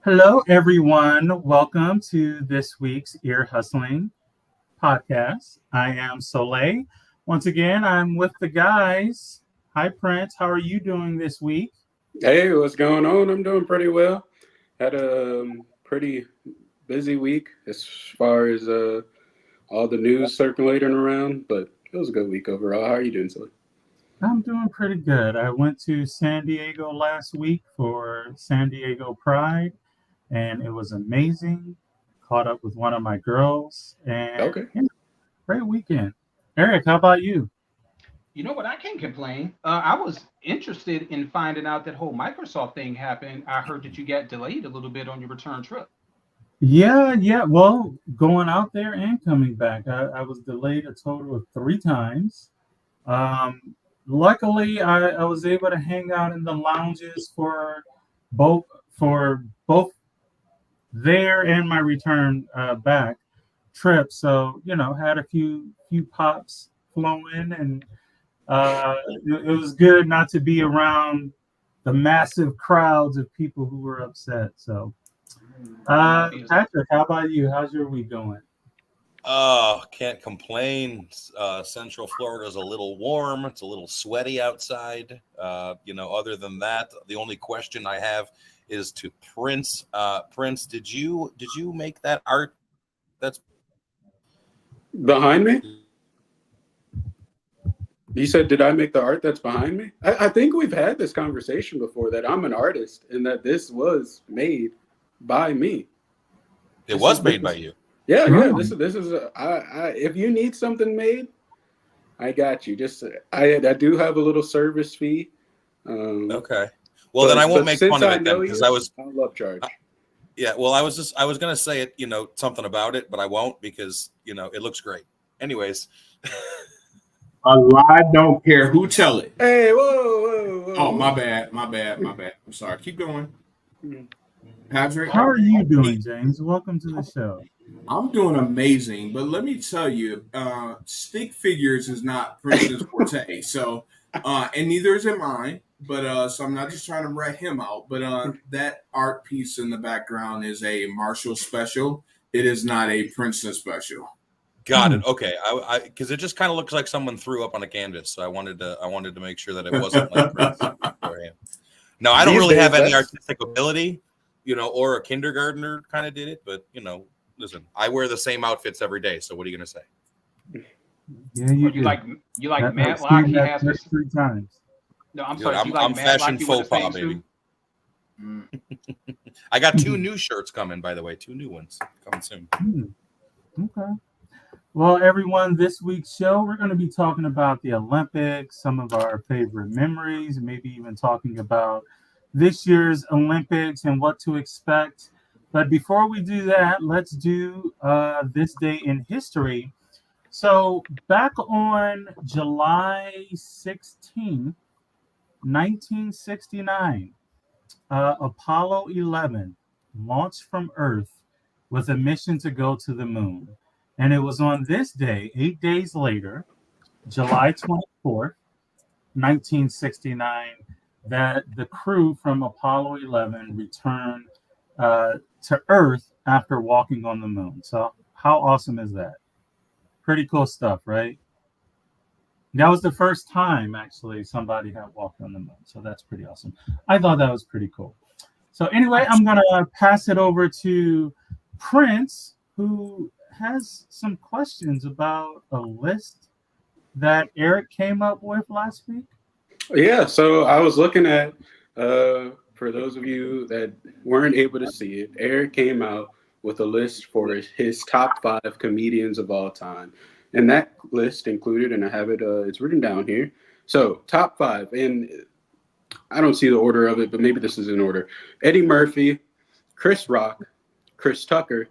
Hello, everyone. Welcome to this week's Ear Hustling podcast. I am Soleil. Once again, I'm with the guys. Hi, Prince. How are you doing this week? Hey, what's going on? I'm doing pretty well. Had a pretty busy week as far as all the news circulating around, but it was a good week overall. How are you doing, Sally? I'm doing pretty good. I went to San Diego last week for San Diego Pride, and it was amazing. Caught up with one of my girls, and Okay. great weekend. Eric, how about you? You know what? I can't complain. I was interested in finding out that whole Microsoft thing happened. I heard that you got delayed a little bit on your return trip. Yeah. Well, going out there and coming back, I was delayed a total of three times. Luckily, I was able to hang out in the lounges both both there and my return back trip. So had a few pops flowing, and it was good not to be around the massive crowds of people who were upset. So, Patrick, how about you? How's your week going? Oh, can't complain. Central Florida is a little warm. It's a little sweaty outside. Other than that, the only question I have is to Prince. Prince, did you make that art? That's Behind me? You said, did I make the art that's behind me? I think we've had this conversation before that I'm an artist and that this was made by me. it was made by you. Yeah. Oh. This is if you need something made, I got you. Just I do have a little service fee. Okay. Well, then I won't make fun of it then because I love charge. yeah. Well, I was gonna say it, something about it, but I won't because it looks great. Anyways, A lie don't care who tell it. Hey, whoa. Oh, my bad. I'm sorry. Keep going. Patrick, How are you doing, James? Welcome to the show. I'm doing amazing, but let me tell you, stick figures is not Prince's forte. So, and neither is it mine. But so I'm not just trying to rat him out. But that art piece in the background is a Marshall special. It is not a Princeton special. got it. Okay. I because it just kind of looks like someone threw up on a canvas, so I wanted to make sure that it wasn't like Prince beforehand. No, I don't These really days, have any that's- artistic ability, or a kindergartner kind of did it, but listen, I wear the same outfits every day, so what are you gonna say? Yeah, you Or you do. like That- Matlock? Steve He has has missed three times. no. I'm Dude, sorry. You like I'm Matlock? fashion He wear the faux pas, same baby. suit? I got two new shirts coming, by the way, two new ones coming soon. Okay. Well, everyone, this week's show, we're going to be talking about the Olympics, some of our favorite memories, maybe even talking about this year's Olympics and what to expect. But before we do that, let's do this day in history. So, back on July 16th, 1969, Apollo 11 launched from Earth with a mission to go to the moon. And it was on this day, 8 days later, July 24th, 1969, that the crew from Apollo 11 returned to Earth after walking on the moon. So, how awesome is that? Pretty cool stuff, right? That was the first time, actually, somebody had walked on the moon. So, that's pretty awesome. I thought that was pretty cool. So, anyway, I'm going to pass it over to Prince, who has some questions about a list that Eric came up with last week. Yeah, so I was looking at, for those of you that weren't able to see it, Eric came out with a list for his top 5 comedians of all time. And that list included, and I have it, it's written down here. So, top 5, and I don't see the order of it, but maybe this is in order. Eddie Murphy, Chris Rock, Chris Tucker,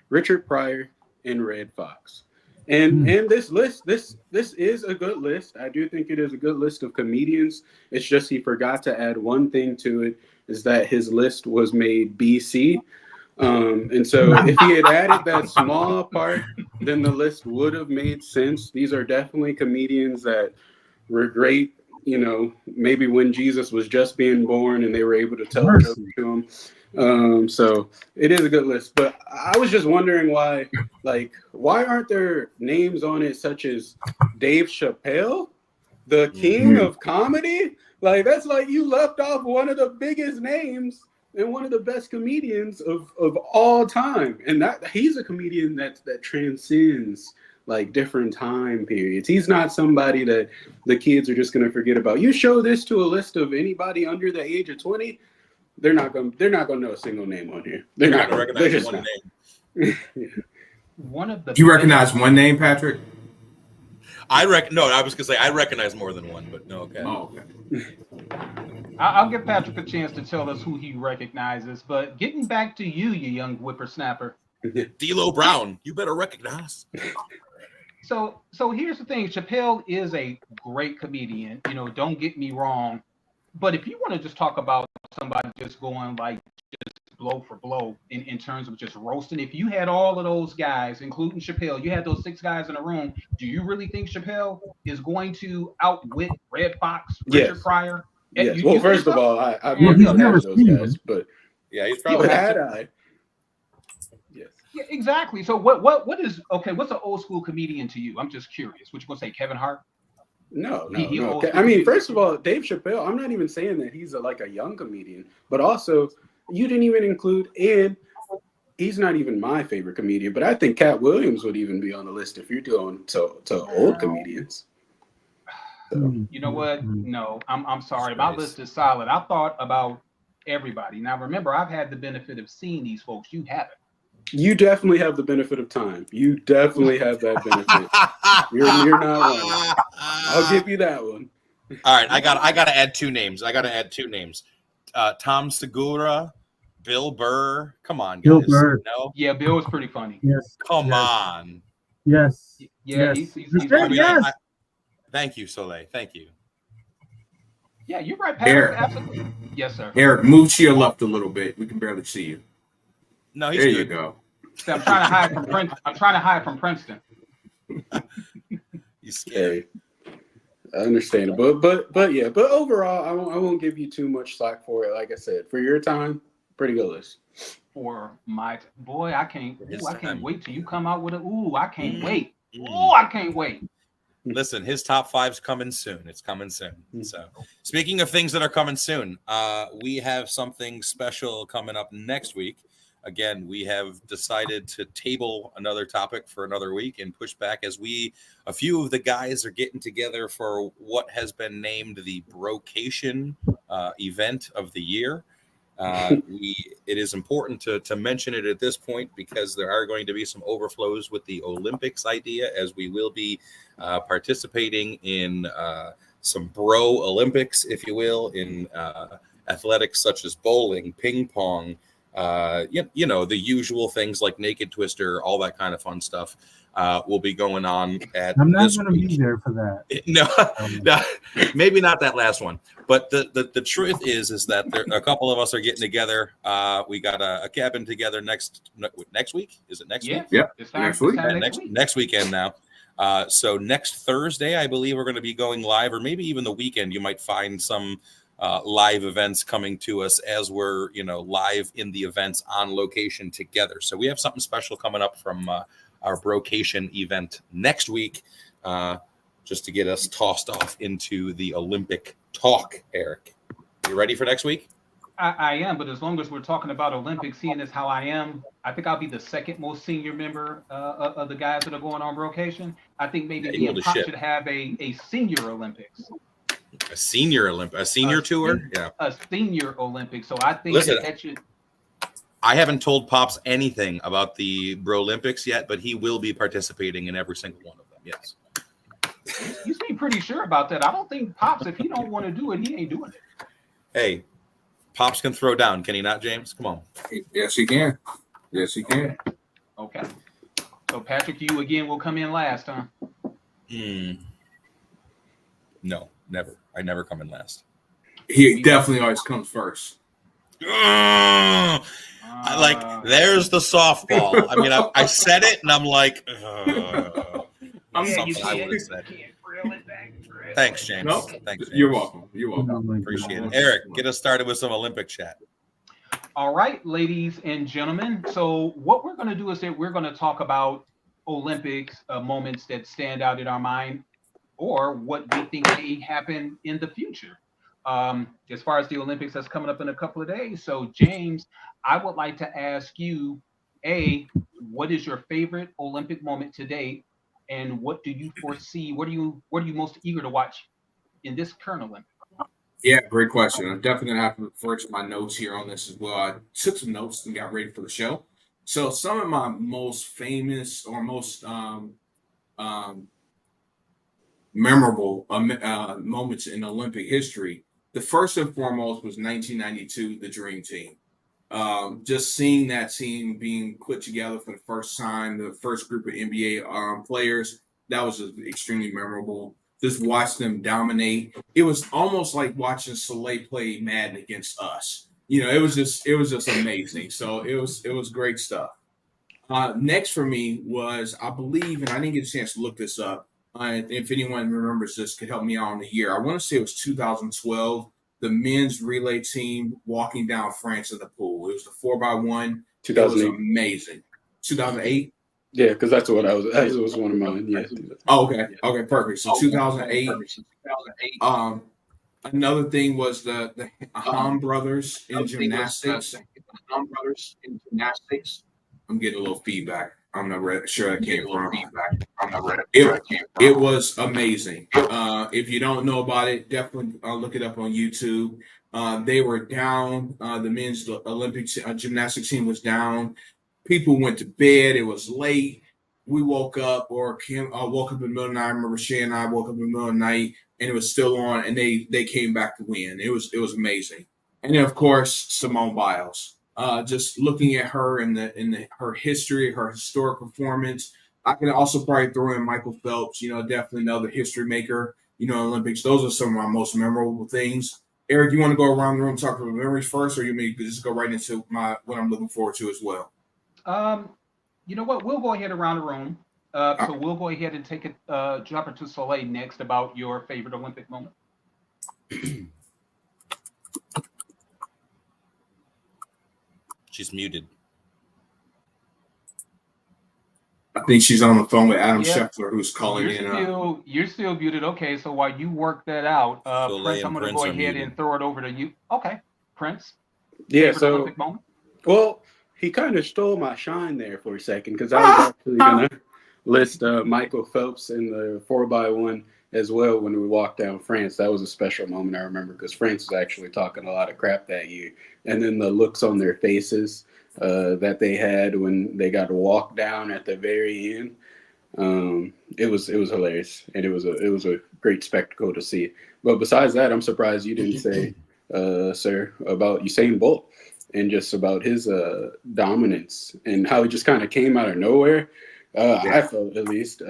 Richard Pryor, and Red Fox. And this list, this is a good list. I do think it is a good list of comedians. It's just he forgot to add one thing to it, is that his list was made BC. And so if he had added that small part, then the list would have made sense. These are definitely comedians that were great you know, maybe when Jesus was just being born and they were able to tell Mercy. jokes to him. So it is a good list. But I was just wondering why aren't there names on it such as Dave Chappelle, the king of comedy? Like, that's like you left off one of the biggest names and one of the best comedians of all time. And that he's a comedian that transcends like different time periods. He's not somebody that the kids are just going to forget about. You show this to a list of anybody under the age of 20, they're not going to know a single name on here. They're not going to recognize one name. One of the Do you recognize one name, Patrick? I was going to say I recognize more than one, but no, okay. Oh, okay. I'll give Patrick a chance to tell us who he recognizes. But getting back to you young whippersnapper. D'Lo Brown, you better recognize. So here's the thing. Chappelle is a great comedian. You know, don't get me wrong. But if you want to just talk about somebody just going like just blow for blow in terms of just roasting, if you had all of those guys, including Chappelle, you had those 6 guys in a room, do you really think Chappelle is going to outwit Red Fox, Richard Pryor? Yes. Well, first of all, I've never never seen those him. guys, but Yeah, he's probably had I. Yes. Yeah, exactly. So what is okay? What's an old school comedian to you? I'm just curious. What you gonna say, Kevin Hart? No. He I mean, first of all, Dave Chappelle, I'm not even saying that he's like a young comedian, but also you didn't even include, and he's not even my favorite comedian, but I think Cat Williams would even be on the list if you're going to old comedians. So. You know what? No, I'm sorry. My list is solid. I thought about everybody. Now remember, I've had the benefit of seeing these folks. You haven't. You definitely have the benefit of time. You definitely have that benefit. You're not wrong. I'll give you that one. All right, I got to add 2 names. Tom Segura, Bill Burr. Come on, guys. Bill Burr. No? Yeah, Bill was pretty funny. Yes. Come on. Yes. Yeah, Yes. he's You said yes. Thank you, Soleil. Thank you. Yeah, you're right, Patrick. Eric. Absolutely. Yes, sir. Eric, move to your left a little bit. We can barely see you. No, he's There good. you go. So I'm trying to hide from Princeton. I'm trying to hide from Princeton. He's scared. I understand, but overall, I won't give you too much slack for it. Like I said, for your time, pretty good list. For my boy, I can't time. wait till you come out with I can't wait. I can't wait. Listen, his top 5's coming soon. It's coming soon. So, speaking of things that are coming soon, we have something special coming up next week. Again, we have decided to table another topic for another week and push back as a few of the guys are getting together for what has been named the Brocation event of the year. It is important to mention it at this point because there are going to be some overflows with the Olympics idea, as we will be participating in some bro Olympics, if you will, in athletics such as bowling, ping pong, you know, the usual things like naked twister, all that kind of fun stuff will be going on at I'm not this going to week. be there for that. No, maybe not that last one. But the truth is that a couple of us are getting together. We got a cabin together next week. Is it next week? Yeah. It's Next week. Next weekend now. So next Thursday, I believe we're going to be going live, or maybe even the weekend. You might find some live events coming to us as we're live in the events on location together. So we have something special coming up from our Brocation event next week, just to get us tossed off into the Olympic talk. Eric, you ready for next week? I am, but as long as we're talking about Olympics, seeing as how I am, I think I'll be the second most senior member of the guys that are going on Brocation. I think maybe me and Pop should have a senior Olympics. A senior tour? Yeah. A senior Olympics. So I think that should... I haven't told Pops anything about the Bro Olympics yet, but he will be participating in every single one of them. Yes. You seem pretty sure about that. I don't think Pops, if he don't want to do it, he ain't doing it. Hey, Pops can throw down, can he not, James? Come on. Yes, he can. Yes, he can. Okay. So Patrick, you again will come in last, huh? No, never. I never come in last. He definitely always comes first. There's the softball. I mean, I said it, and I'm like, I would have said. Thanks, James. No, Thanks, James. you're welcome. You're welcome. Oh my Appreciate God. it. Eric, get us started with some Olympic chat. All right, ladies and gentlemen. So what we're going to do is that we're going to talk about Olympics moments that stand out in our mind, or what we think may happen in the future. As far as the Olympics that's coming up in a couple of days. So James, I would like to ask you, what is your favorite Olympic moment to date, and what do you foresee? What are you most eager to watch in this current Olympics? Yeah, great question. I'm definitely gonna have to refer to my notes here on this as well. I took some notes and got ready for the show. So some of my most famous or most um, memorable moments in Olympic history. The first and foremost was 1992, the Dream Team. Just seeing that team being put together for the first time, the first group of NBA players, that was extremely memorable. Just watch them dominate. It was almost like watching Soleil play Madden against us. It was just amazing. So it was great stuff. Next for me was, I believe, and I didn't get a chance to look this up. If anyone remembers this, could help me out on the year. I want to say it was 2012. The men's relay team walking down France in the pool. It was the 4x1. It was 2008. amazing. 2008. Yeah, because that's what that was one of mine. Yeah. Oh, okay. Okay, perfect. So 2008. Another thing was the Ham brothers in gymnastics. I'm getting a little feedback. I'm not sure that came from. It was amazing. If you don't know about it, definitely look it up on YouTube. They were down. The men's Olympic gymnastics team was down. People went to bed. It was late. We woke up, or Kim woke up in the middle of the night. I remember Shay and I woke up in the middle of the night, and it was still on, and they came back to win. It was amazing. And then, of course, Simone Biles. Just looking at her and her history, her historic performance. I can also probably throw in Michael Phelps. Definitely another history maker. Olympics. Those are some of my most memorable things. Eric, you want to go around the room talk about memories first, or you may just go right into what I'm looking forward to as well? You know what? We'll go ahead around the room. So we'll go ahead and take it, jump into Soleil next about your favorite Olympic moment. She's muted. I think she's on the phone with Adam Scheffler, who's calling in. You're still muted. Okay, so while you work that out, Prince, I'm going to go ahead and throw it over to you. Okay, Prince. Yeah. Favorite So, Olympic moment? well, he kind of stole my shine there for a second, because I was actually gonna list Michael Phelps in the 4x1 as well when we walked down France. That was a special moment I remember, because France was actually talking a lot of crap that year, and then the looks on their faces that they had when they got to walk down at the very end. It was hilarious, and it was a great spectacle to see. But besides that, I'm surprised you didn't say, sir, about Usain Bolt, and just about his dominance and how he just kind of came out of nowhere. I felt, at least,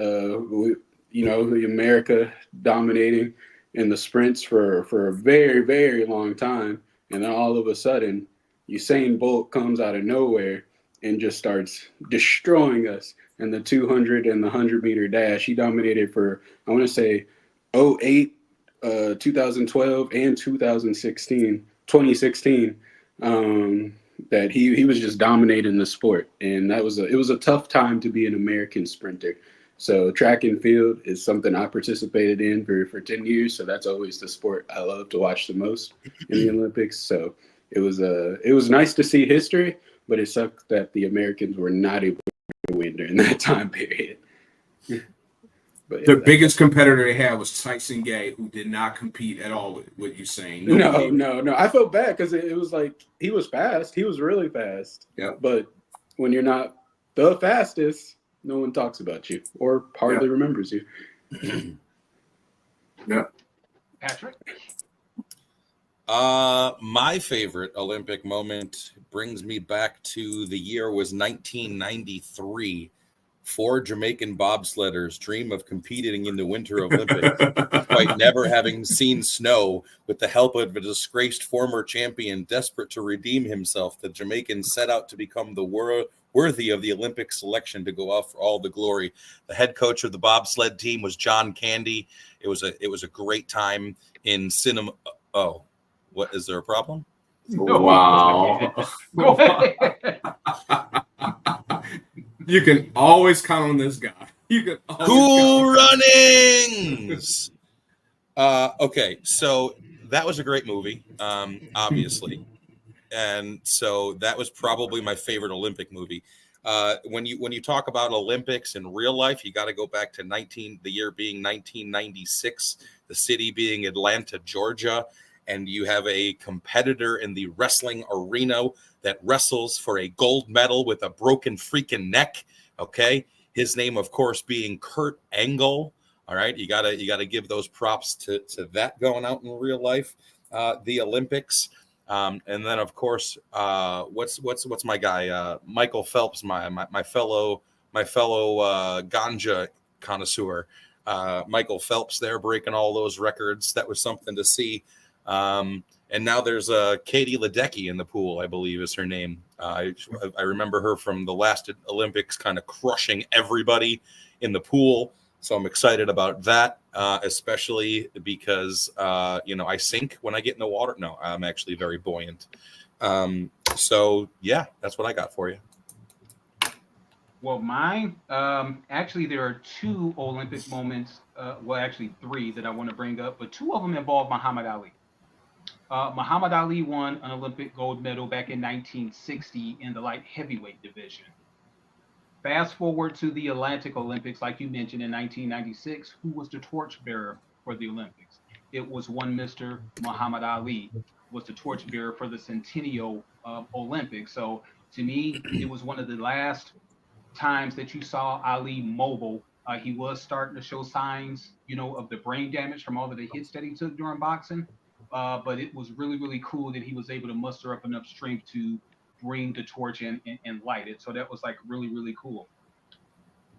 America dominating in the sprints for a very, very long time, and then all of a sudden, Usain Bolt comes out of nowhere and just starts destroying us in the 200 and the 100-meter dash. He dominated for, I want to say, 2008, 2012, and 2016. That he was just dominating the sport, and it was a tough time to be an American sprinter. So track and field is something I participated in for 10 years. So that's always the sport I love to watch the most in the Olympics. So it was nice to see history, but it sucked that the Americans were not able to win during that time period. But the biggest competitor they had was Tyson Gay, who did not compete at all with Usain. No. I felt bad, because it was like, he was fast. He was really fast. Yeah. But when you're not the fastest, no one talks about you or hardly remembers you. Yeah. Patrick? My favorite Olympic moment brings me back to the year was 1993. 4 Jamaican bobsledders dream of competing in the Winter Olympics, despite never having seen snow. With the help of a disgraced former champion desperate to redeem himself, the Jamaicans set out to become the worthy of the Olympic selection to go out for all the glory. The head coach of the bobsled team was John Candy. It was a great time in cinema. Oh, what, is there a problem? No, Wow. Go ahead. You can always count on this guy. You can always Cool count on Runnings. Okay, so that was a great movie, obviously, and so that was probably my favorite Olympic movie. When you talk about Olympics in real life, you got to go back to the year being 1996, the city being Atlanta, Georgia, and you have a competitor in the wrestling arena that wrestles for a gold medal with a broken freaking neck. Okay, his name, of course, being Kurt Angle. All right, you gotta give those props to that going out in real life, the Olympics, and then of course, what's my guy, Michael Phelps, my fellow ganja connoisseur, Michael Phelps there breaking all those records. That was something to see. And now there's Katie Ledecky in the pool, I believe is her name. I remember her from the last Olympics, kind of crushing everybody in the pool. So I'm excited about that, especially because, I sink when I get in the water. No, I'm actually very buoyant. So, yeah, that's what I got for you. Well, mine, actually, there are two Olympic moments, actually three that I want to bring up, but two of them involve Muhammad Ali. Muhammad Ali won an Olympic gold medal back in 1960 in the light heavyweight division. Fast forward to the Atlantic Olympics, like you mentioned, in 1996, who was the torchbearer for the Olympics? It was one Mr. Muhammad Ali, was the torchbearer for the Centennial Olympics. So to me, it was one of the last times that you saw Ali mobile. He was starting to show signs, of the brain damage from all of the hits that he took during boxing. But it was really, really cool that he was able to muster up enough strength to bring the torch and light it. So that was like really, really cool.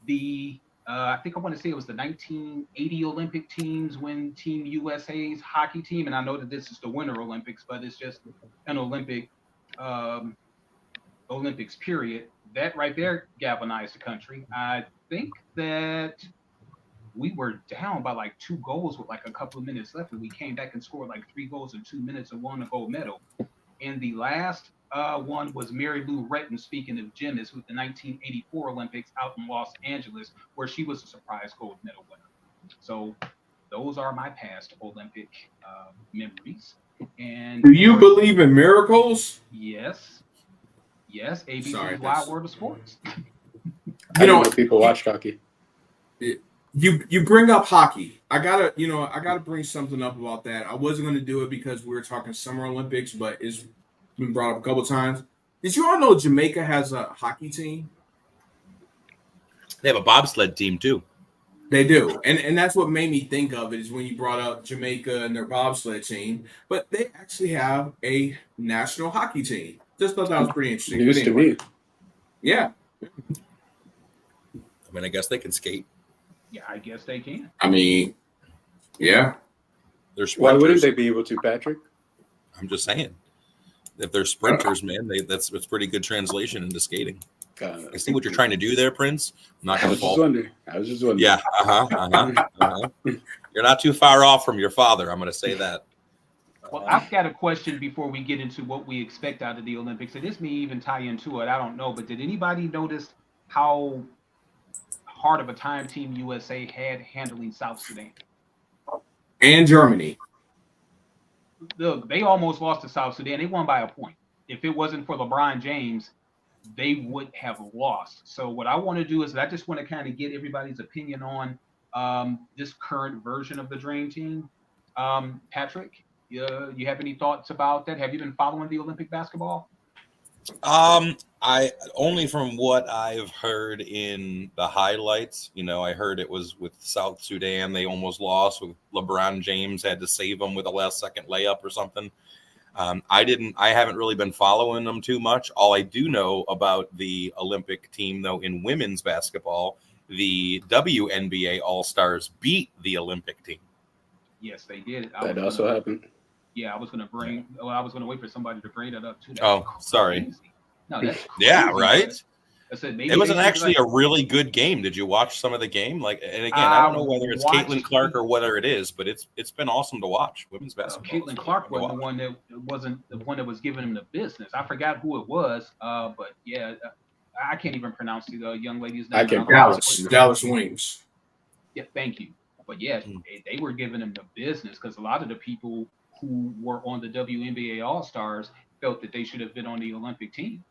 I think I want to say it was the 1980 Olympic teams when Team USA's hockey team, and I know that this is the Winter Olympics, but it's just an Olympics period. That right there galvanized the country. I think that we were down by like 2 goals with like a couple of minutes left, and we came back and scored like 3 goals in 2 minutes and won a gold medal. And the last one was Mary Lou Retton, speaking of gymnasts, with the 1984 Olympics out in Los Angeles, where she was a surprise gold medal winner. So those are my past Olympic memories. And Do you believe in miracles? Yes. ABC's Sorry, Wild World of Sports. People watch hockey. You bring up hockey. I gotta bring something up about that. I wasn't gonna do it because we were talking Summer Olympics, but it's been brought up a couple times. Did you all know Jamaica has a hockey team? They have a bobsled team too. They do, and that's what made me think of it is when you brought up Jamaica and their bobsled team. But they actually have a national hockey team. Just thought that was pretty interesting. News to me. Yeah. I mean, I guess they can skate. Yeah, I guess they can. I mean, yeah. They're sprinters. Why wouldn't they be able to, Patrick? I'm just saying. If they're sprinters, man, that's pretty good translation into skating. I see what you're trying to do there, Prince. I'm not going to fall. I was just wondering. Yeah. You're not too far off from your father. I'm going to say that. Well, I've got a question before we get into what we expect out of the Olympics. And this may even tie into it. I don't know. But did anybody notice how hard of a time Team USA had handling South Sudan? And Germany. Look, they almost lost to South Sudan. They won by a point. If it wasn't for LeBron James, they would have lost. So what I want to do is I just want to kind of get everybody's opinion on this current version of the Dream Team. Patrick, you have any thoughts about that? Have you been following the Olympic basketball? I only from what I've heard in the highlights, I heard it was with South Sudan. They almost lost. With LeBron James had to save them with a last second layup or something. I haven't really been following them too much. All I do know about the Olympic team, though, in women's basketball, the WNBA All-Stars beat the Olympic team. Yes, they did. That also happened. Yeah, I was going to wait for somebody to bring that up too. Sorry. No, that's crazy. Yeah, right? I said maybe It was they should actually like, a really good game. Did you watch some of the game? Like, and again, I I don't know whether it's watched Caitlin Clark or whether it is, but it's been awesome to watch. Women's basketball. Caitlin Clark wasn't the one that was giving him the business. I forgot who it was, but yeah, I can't even pronounce the young lady's name. I can Dallas Wings. Yeah, thank you. But yeah, they were giving him the business because a lot of the people who were on the WNBA All Stars felt that they should have been on the Olympic team.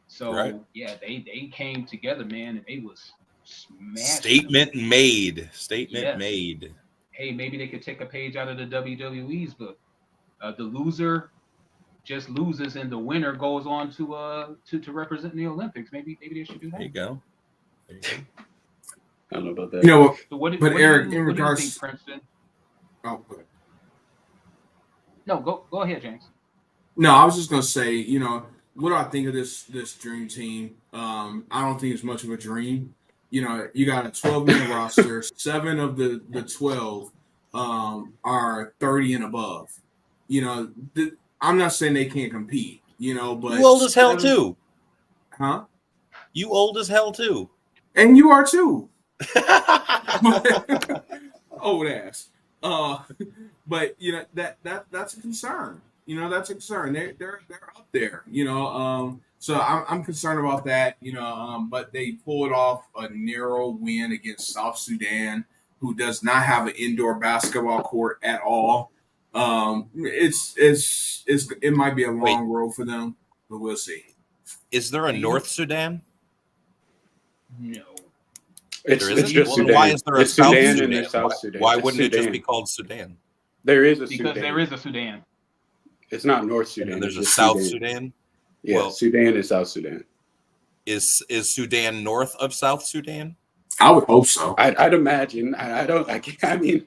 So Right. yeah, they came together, man, and they was smashing Statement them. made. Statement Yes. made. Hey, maybe they could take a page out of the WWE's book. The loser just loses, and the winner goes on to represent the Olympics. Maybe they should do that. There you go. There you go. I don't know about that. You know, So what but what Eric, do in you regards, think, Princeton? oh, go ahead. No, go ahead, James. No, I was just gonna say, you know, what do I think of this dream team? I don't think it's much of a dream. You know, you got a 12-man roster. 7 of the 12 are 30 and above. You know, I'm not saying they can't compete. You know, but You old as hell 7, too. huh? You old as hell too. And you are too. Old ass. But you know that's a concern. You know that's a concern. They're up there. You know, so I'm concerned about that. You know, but they pulled off a narrow win against South Sudan, who does not have an indoor basketball court at all. It might be a long road for them, but we'll see. Is there a North Sudan? No. It's There isn't? just Well, then Sudan. why is there a It's South Sudan Sudan? and there's South Sudan. Why It's wouldn't it just Sudan. be called Sudan? There is a Because Sudan. there is a Sudan. It's not North Sudan. And there's a it's just South Sudan. Yeah, Well, Sudan and South Sudan. Is Sudan north of South Sudan? I would hope so. I'd imagine. I mean,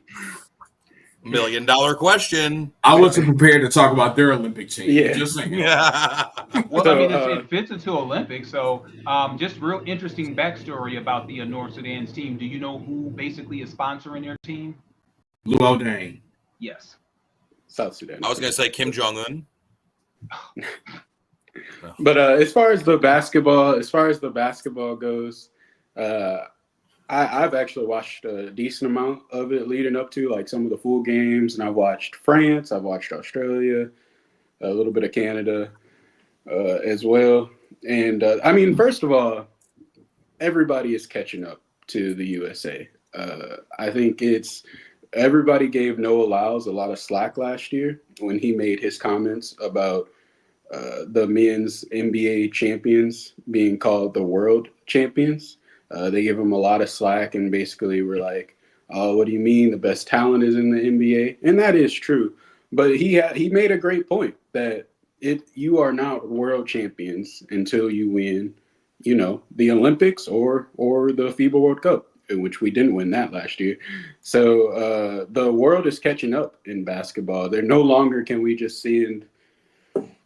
$1 million question. I wasn't prepared to talk about their Olympic team. Yeah. Just saying. Yeah. Well, So, I mean, it fits into Olympics. So, just real interesting backstory about the North Sudan's team. Do you know who basically is sponsoring their team? Luol Deng. Yes. South Sudan. I was going to say Kim Jong Un. But as far as the basketball goes, I've actually watched a decent amount of it leading up to like some of the full games, and I've watched France, I've watched Australia, a little bit of Canada as well. And I mean, first of all, everybody is catching up to the USA. I think everybody gave Noah Lyles a lot of slack last year when he made his comments about the men's NBA champions being called the world champions. They give him a lot of slack and basically were like, "Oh, what do you mean the best talent is in the NBA?" And that is true. But he made a great point that you are not world champions until you win, you know, the Olympics or the FIBA World Cup, in which we didn't win that last year. So the world is catching up in basketball. There no longer can we just send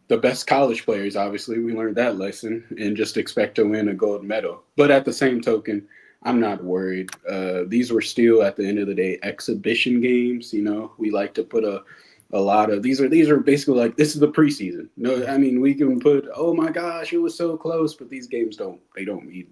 the best college players. Obviously, we learned that lesson and just expect to win a gold medal. But at the same token, I'm not worried. These were still, at the end of the day, exhibition games. You know, we like to put a lot of these are basically like, this is the preseason. No, I mean, we can put, oh my gosh, it was so close, but these games don't mean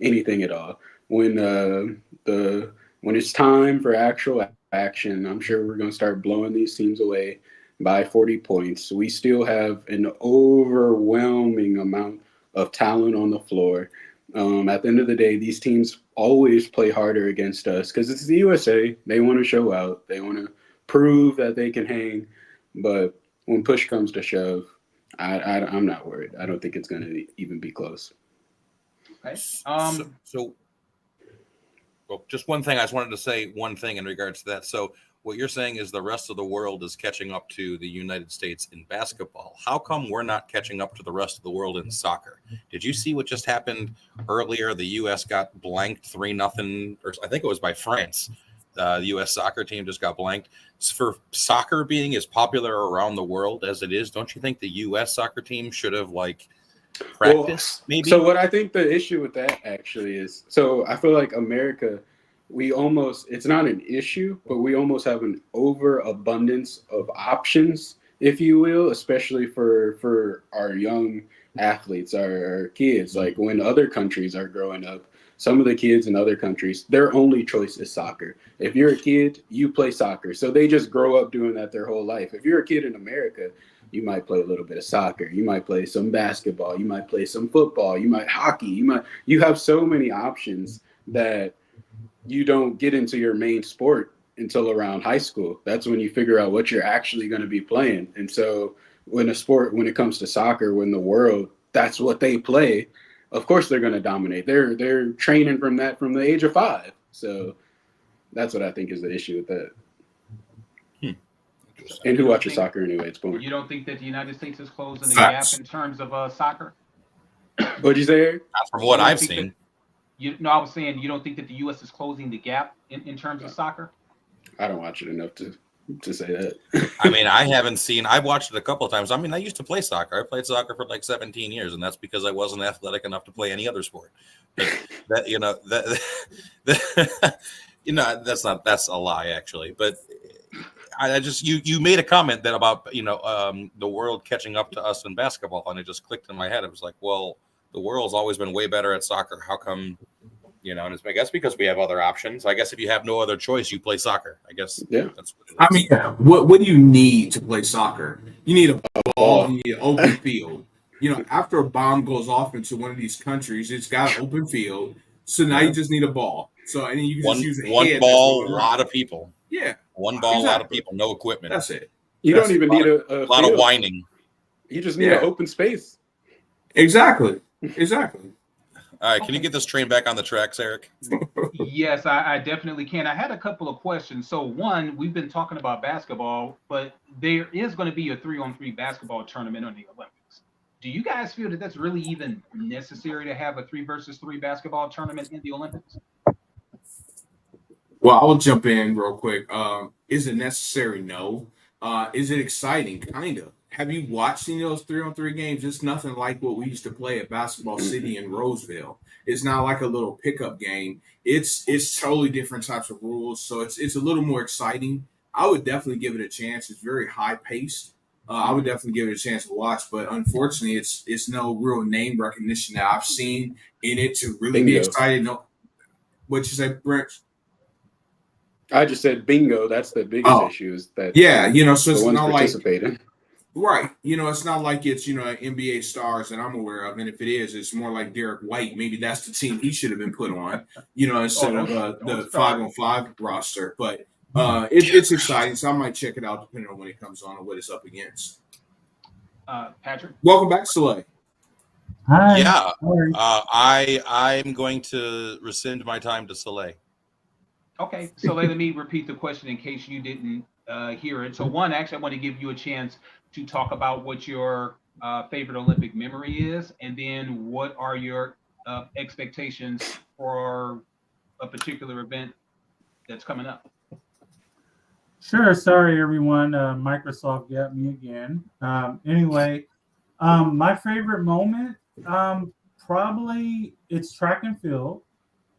anything at all. When it's time for actual action, I'm sure we're going to start blowing these teams away by 40 points. We still have an overwhelming amount of talent on the floor. At the end of the day, these teams always play harder against us because it's the USA. They want to show out. They want to prove that they can hang. But when push comes to shove, I'm not worried. I don't think it's going to even be close. Okay. Well, just one thing. I just wanted to say one thing in regards to that. So what you're saying is the rest of the world is catching up to the United States in basketball. How come we're not catching up to the rest of the world in soccer? Did you see what just happened earlier? The U.S. got blanked 3-0, or I think it was by France. The U.S. soccer team just got blanked. For soccer being as popular around the world as it is, don't you think the U.S. soccer team should have practice maybe? So what I think the issue with that actually is, so I feel like America, it's not an issue, but we almost have an overabundance of options if you will, especially for our young athletes, our kids. Like when other countries are growing up, some of the kids in other countries, their only choice is soccer. If you're a kid, you play soccer. So they just grow up doing that their whole life. If you're a kid in America, you might play a little bit of soccer. You might play some basketball. You might play some football. You might hockey. You have so many options that you don't get into your main sport until around high school. That's when you figure out what you're actually going to be playing. And so when it comes to soccer, when the world, that's what they play, of course they're going to dominate. They're training from the age of 5. So that's what I think is the issue with that. And who watches soccer anyway? It's boring. You don't think that the United States is closing the gap in terms of soccer? What'd you say, Eric? Not from what I've seen. I was saying you don't think that the U.S. is closing the gap in terms of soccer? I don't watch it enough to say that. I mean, I haven't seen. I've watched it a couple of times. I mean, I used to play soccer. I played soccer for like 17 years, and that's because I wasn't athletic enough to play any other sport. But that's a lie actually. But I just you made a comment that about the world catching up to us in basketball, and it just clicked in my head. It was like, well, the world's always been way better at soccer. How come? And it's, I guess because we have other options. I guess if you have no other choice, you play soccer. I guess that's what it is. I mean, what do you need to play soccer? You need a ball, you need an open field. After a bomb goes off into one of these countries, it's got an open field. So now you just need a ball. So and then you can just use one ball, a lot of people. Yeah. One ball, a lot of people, no equipment. That's it. You don't even need a lot of whining. You just need an open space. Exactly. All right, can you get this train back on the tracks, Eric? Yes, I definitely can. I had a couple of questions. So one, we've been talking about basketball, but there is going to be a 3-on-3 basketball tournament on the Olympics. Do you guys feel that that's really even necessary to have a 3-versus-3 basketball tournament in the Olympics? Well, I'll jump in real quick. Is it necessary? No. Is it exciting? Kind of. Have you watched any of those 3-on-3 games? It's nothing like what we used to play at Basketball City in Roseville. It's not like a little pickup game. It's totally different types of rules, so it's a little more exciting. I would definitely give it a chance. It's very high paced. I would definitely give it a chance to watch, but unfortunately, it's no real name recognition that I've seen in it to really be excited. No, what you say, Brent? I just said bingo. That's the biggest issue is that so it's the ones not participating. Like right. It's not like it's NBA stars that I'm aware of, and if it is, it's more like Derek White. Maybe that's the team he should have been put on, instead of the 5-on-5 roster. But it's exciting, so I might check it out depending on when it comes on and what it's up against. Patrick, welcome back, Soleil. Hi. Yeah, I'm going to rescind my time to Soleil. Okay, so let me repeat the question in case you didn't hear it. So one, actually, I want to give you a chance to talk about what your favorite Olympic memory is, and then what are your expectations for a particular event that's coming up. Sure. Sorry, everyone. Microsoft got me again. Anyway, my favorite moment, probably it's track and field.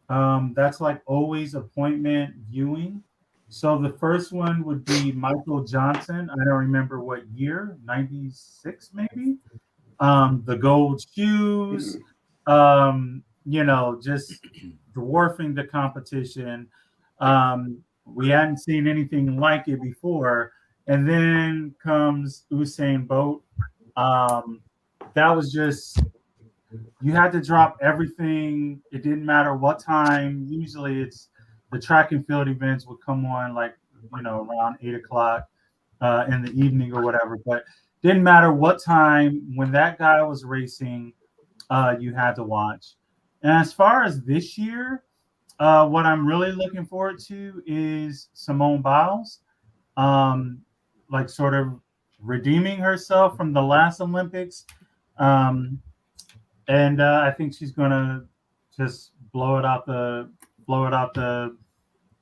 That's like always appointment viewing. So the first one would be Michael Johnson. I don't remember what year, 96 maybe. The gold shoes, just dwarfing the competition. We hadn't seen anything like it before. And then comes Usain Bolt. That was just, you had to drop everything. It didn't matter what time. Usually it's the track and field events would come on around 8:00 in the evening or whatever, but didn't matter what time. When that guy was racing, you had to watch. And as far as this year, what I'm really looking forward to is Simone Biles, sort of redeeming herself from the last Olympics. And I think she's gonna just blow it out the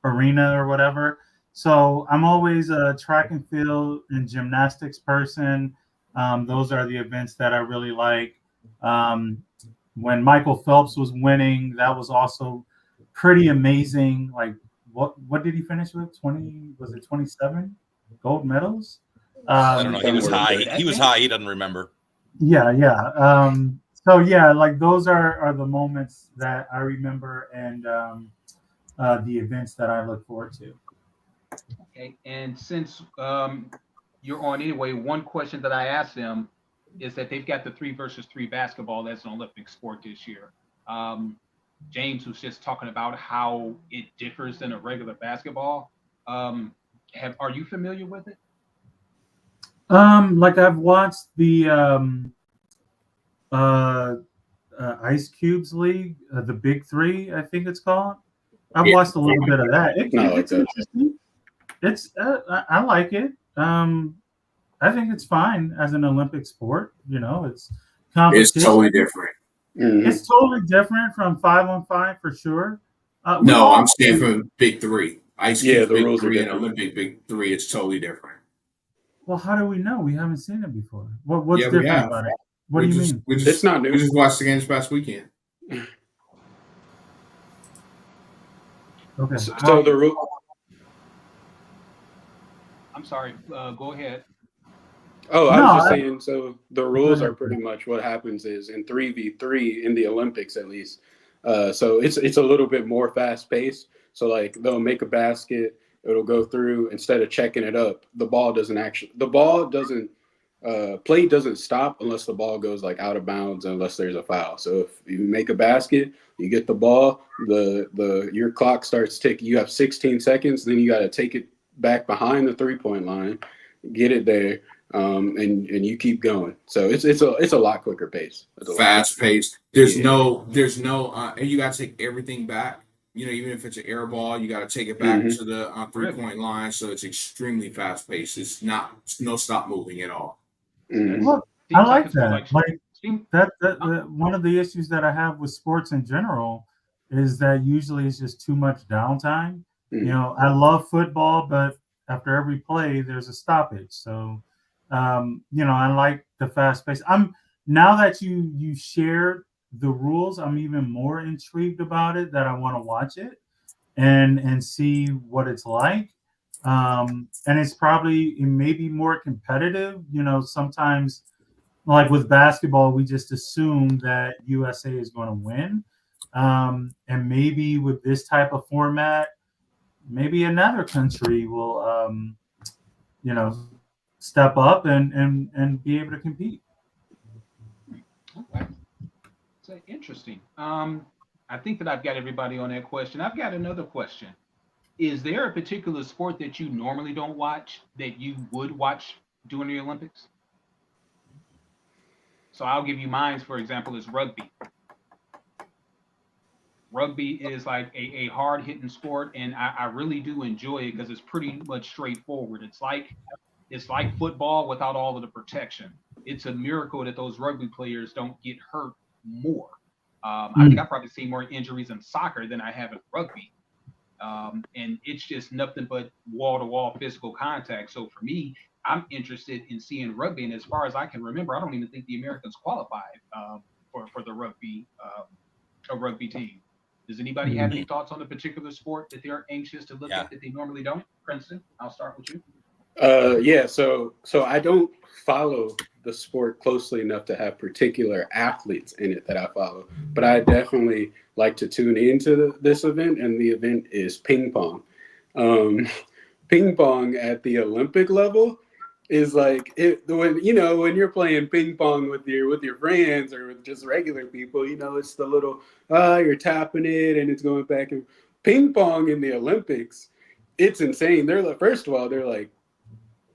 arena or whatever. So I'm always a track and field and gymnastics person. Those are the events that I really like. When Michael Phelps was winning, that was also pretty amazing. Like what did he finish with? 20, was it 27 gold medals? I don't know. He Don't was worry high. about it. He was high. He doesn't remember. Yeah. So yeah, like those are the moments that I remember, and the events that I look forward to. Okay. And since you're on anyway, one question that I asked them is that they've got the 3 versus 3 basketball as an Olympic sport this year. Um, James was just talking about how it differs than a regular basketball. Are you familiar with it? Like I've watched the uh, Ice Cubes League, the Big Three, I think it's called. I've Yeah. watched a little bit of that. Not like It's that. interesting. It's I like it. I think it's fine as an Olympic sport. You know, it's It's competition. totally different. Mhm. It's totally different from 5-on-5 for sure. We've No, all I'm saying from Big Three. Ice Yeah, Cube's the Big rules are Three and different. Olympic Big Three. It's totally different. Well, how do we know? We haven't seen it before. What's Yeah, we different have. about it? What do you mean? It's not new. We just watched the games past weekend. Okay. So the rule. I'm sorry. Go ahead. Oh, I No, was just I, saying. So the go rules are ahead. pretty much what happens is in 3v3 in the Olympics at least. So it's a little bit more fast paced. So like they'll make a basket, it'll go through instead of checking it up. The ball doesn't play doesn't stop unless the ball goes like out of bounds unless there's a foul. So if you make a basket, you get the ball, your clock starts ticking. You have 16 seconds, then you got to take it back behind the 3-point line, get it there, and you keep going. So it's a lot quicker pace. Fast paced. There's Yeah. no, and you got to take everything back. You know, even if it's an air ball, you got to take it back Mhm. to the 3-point line. So it's extremely fast paced. It's no stop moving at all. Mhm. Well, I Seems like like it's more that. like Like seem- that one of the issues that I have with sports in general is that usually it's just too much downtime. You Mhm. know, I love football, but after every play, there's a stoppage. So, you know, I like the fast pace. I'm now that you shared the rules, I'm even more intrigued about it. That I want to watch it and see what it's like. And it may be more competitive. You know, sometimes like with basketball, we just assume that USA is going to win. And maybe with this type of format, maybe another country will, you know, step up and be able to compete. okay. So interesting. I think that I've got everybody on that question. I've got another question. Is there a particular sport that you normally don't watch that you would watch during the Olympics? So I'll give you mine, for example, is rugby. Rugby is like a hard hitting sport, and I really do enjoy it because it's pretty much straightforward. It's like football without all of the protection. It's a miracle that those rugby players don't get hurt more. I think I've probably seen more injuries in soccer than I have in rugby. And it's just nothing but wall to wall physical contact. So for me, I'm interested in seeing rugby. And as far as I can remember, I don't even think the Americans qualified for the rugby team. Does anybody have any thoughts on the particular sport that they're anxious to look Yeah. at that they normally don't? Princeton, I'll start with you. Yeah, so I don't follow the sport closely enough to have particular athletes in it that I follow, but I definitely like to tune into this event, and the event is ping pong. Um, Ping pong at the Olympic level is like when you're playing ping pong with your friends or with just regular people, it's the little you're tapping it and it's going back. And ping pong in the Olympics, it's insane. They're like, first of all, they're like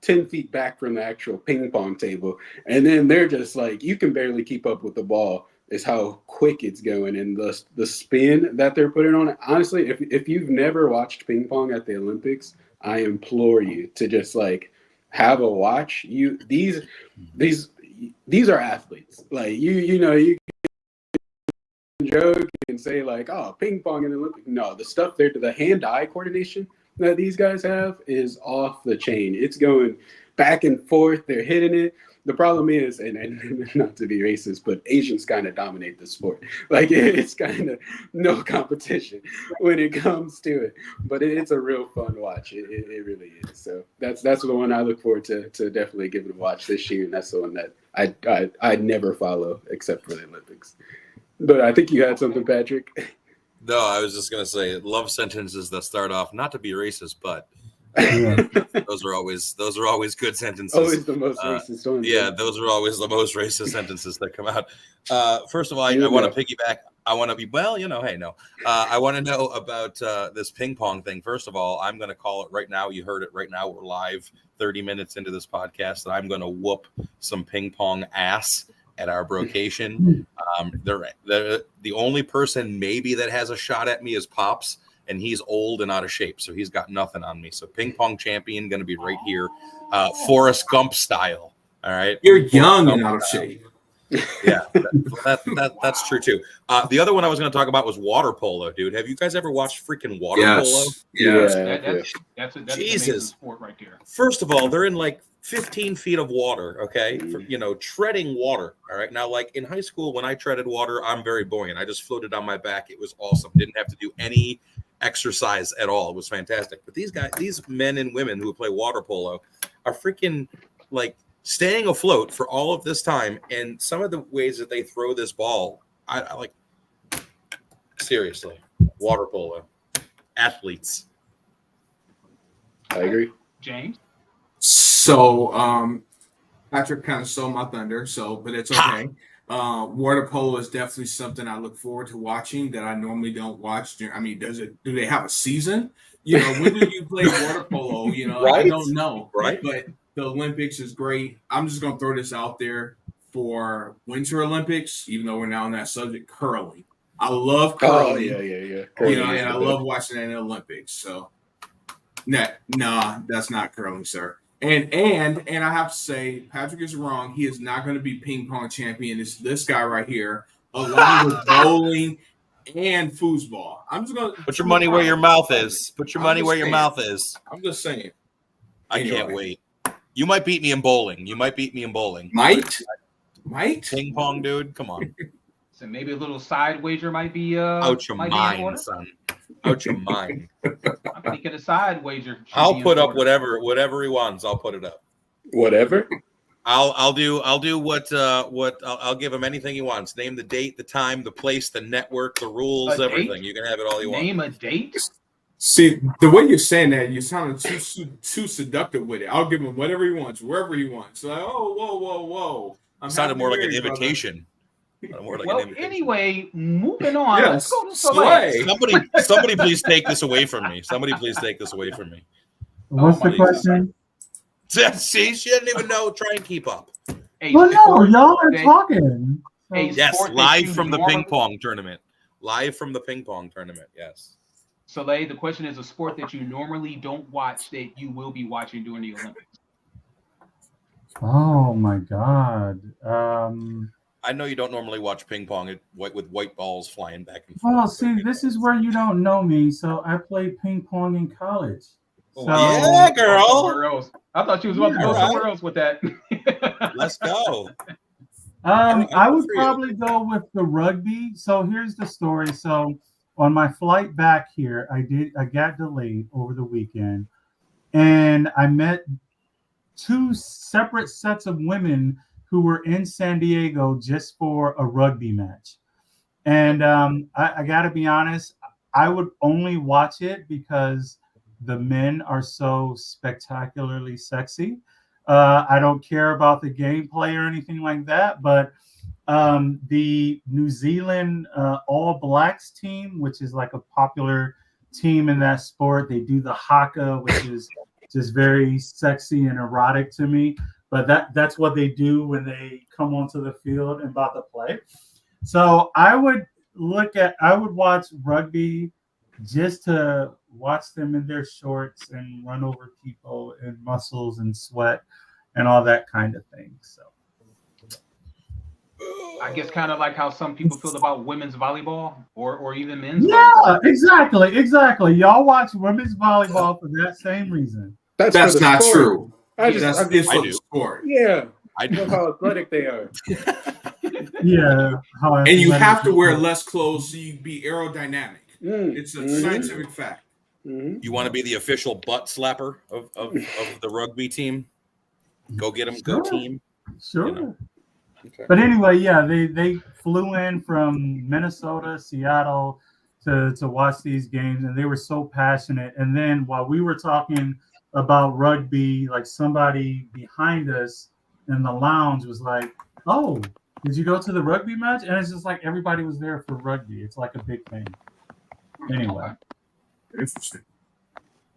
10 feet back from the actual ping pong table. And then they're just like, you can barely keep up with the ball is how quick it's going. And the spin that they're putting on it. Honestly, if you've never watched ping pong at the Olympics, I implore you to just like have a watch. These are athletes. Like you can joke and say like, oh, ping pong in the Olympics. No, the stuff there, the hand-eye coordination that these guys have is off the chain. It's going back and forth. They're hitting it. the problem is, and not to be racist, but Asians kind of dominate the sport. Like it's kind of no competition when it comes to it. But it's a real fun watch. It really is. So that's the one I look forward to definitely giving a watch this year, and that's the one that I never follow except for the Olympics. But I think you had something, Patrick. No, I was just gonna say, love sentences that start off not to be racist, but Yeah. those are always good sentences. Always the most racist ones. Yeah, those are always the most racist sentences that come out. First of all, I want to piggyback. I want to be, hey, no. I want to know about this ping pong thing. First of all, I'm going to call it right now. You heard it right now. We're live 30 minutes into this podcast, and I'm going to whoop some ping pong ass at our brocation. The only person maybe that has a shot at me is Pops, and he's old and out of shape, so he's got nothing on me. So ping pong champion going to be right here, Forrest Gump style. All right, You're young and out of shape. Yeah, that's true too. The other one I was going to talk about was water polo, dude. Have you guys ever watched freaking water polo? Yes. That's an Jesus. amazing sport right there. First of all, they're in like 15 feet of water, okay? Treading water, all right? Now, like in high school, when I treaded water, I'm very buoyant. I just floated on my back. It was awesome. Didn't have to do any exercise at all. It was fantastic. But these men and women who play water polo are freaking like staying afloat for all of this time, and some of the ways that they throw this ball, I like, seriously, water polo athletes. I agree. James? So Patrick kind of stole my thunder, but it's okay. Water polo is definitely something I look forward to watching that I normally don't watch. I mean, do they have a season? When do you play water polo? Right? I don't know. Right. But the Olympics is great. I'm just going to throw this out there for Winter Olympics, even though we're now on that subject, curling. I love curling. Oh, yeah. And I love watching that in the Olympics. So, nah, that's not curling, sir. And I have to say, Patrick is wrong. He is not going to be ping pong champion. It's this guy right here, along with bowling and foosball. I'm just going to put your money where your mouth is. Put your money where your mouth is. I'm just saying. I can't wait. You might beat me in bowling. Might? Ping pong, dude. Come on. So maybe a little side wager might be out your mind, son. Out your mind. I'm thinking a side wager. I'll put up whatever he wants. I'll put it up. Whatever. I'll do what I'll give him anything he wants. Name the date, the time, the place, the network, the rules, everything. You can have it all you want. Name a date. See, the way you're saying that, you're sounding too seductive with it. I'll give him whatever he wants, wherever he wants. Like, whoa. It sounded more like an invitation. Anyway, moving on. Yes. Let's go to Soleil. Somebody please take this away from me. What's the question? See, she didn't even know. Try and keep up. Well, no, y'all are talking. Yes, live from the ping pong tournament. Yes. Soleil, the question is a sport that you normally don't watch that you will be watching during the Olympics. Oh my God. I know you don't normally watch ping pong with white balls flying back and forth. Well, see, this is where you don't know me. So I played ping pong in college. So, yeah, girl. I thought you was about to go somewhere else with that. Let's go. I would probably go with the rugby. So here's the story. So on my flight back here, I got delayed over the weekend, and I met two separate sets of women who were in San Diego just for a rugby match. And I got to be honest, I would only watch it because the men are so spectacularly sexy. I don't care about the gameplay or anything like that, but the New Zealand All Blacks team, which is like a popular team in that sport, they do the haka, which is just very sexy and erotic to me. But that's what they do when they come onto the field and about to play. So I would watch rugby just to watch them in their shorts and run over people and muscles and sweat and all that kind of thing. So I guess kind of like how some people feel about women's volleyball or even men's volleyball. Exactly. Y'all watch women's volleyball for that same reason. That's not true. I do. Sport. Yeah, I Look how athletic they are. Yeah. How And you athletic have to wear it is. less clothes so you be aerodynamic. It's a scientific fact. You want to be the official butt slapper of the rugby team? Go get them, go Sure. team. Sure. You know. Okay. But anyway, yeah, they flew in from Minnesota, Seattle to watch these games, and they were so passionate. And then while we were talking about rugby, like somebody behind us in the lounge was like, "Oh, did you go to the rugby match?" And it's just like everybody was there for rugby. It's like a big thing. Anyway. Okay. Interesting.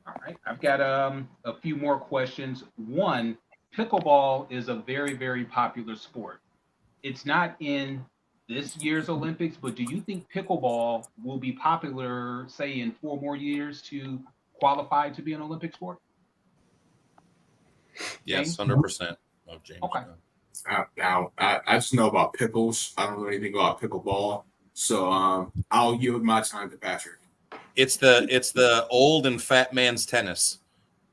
All right. I've got a few more questions. One, pickleball is a very, very popular sport. It's not in this year's Olympics, but do you think pickleball will be popular, say, in 4 more years to qualify to be an Olympic sport? Yes, James? 100% of James. Okay. Now, I just know about pickles. I don't know anything about pickleball. So I'll yield my time to Patrick. It's the old and fat man's tennis.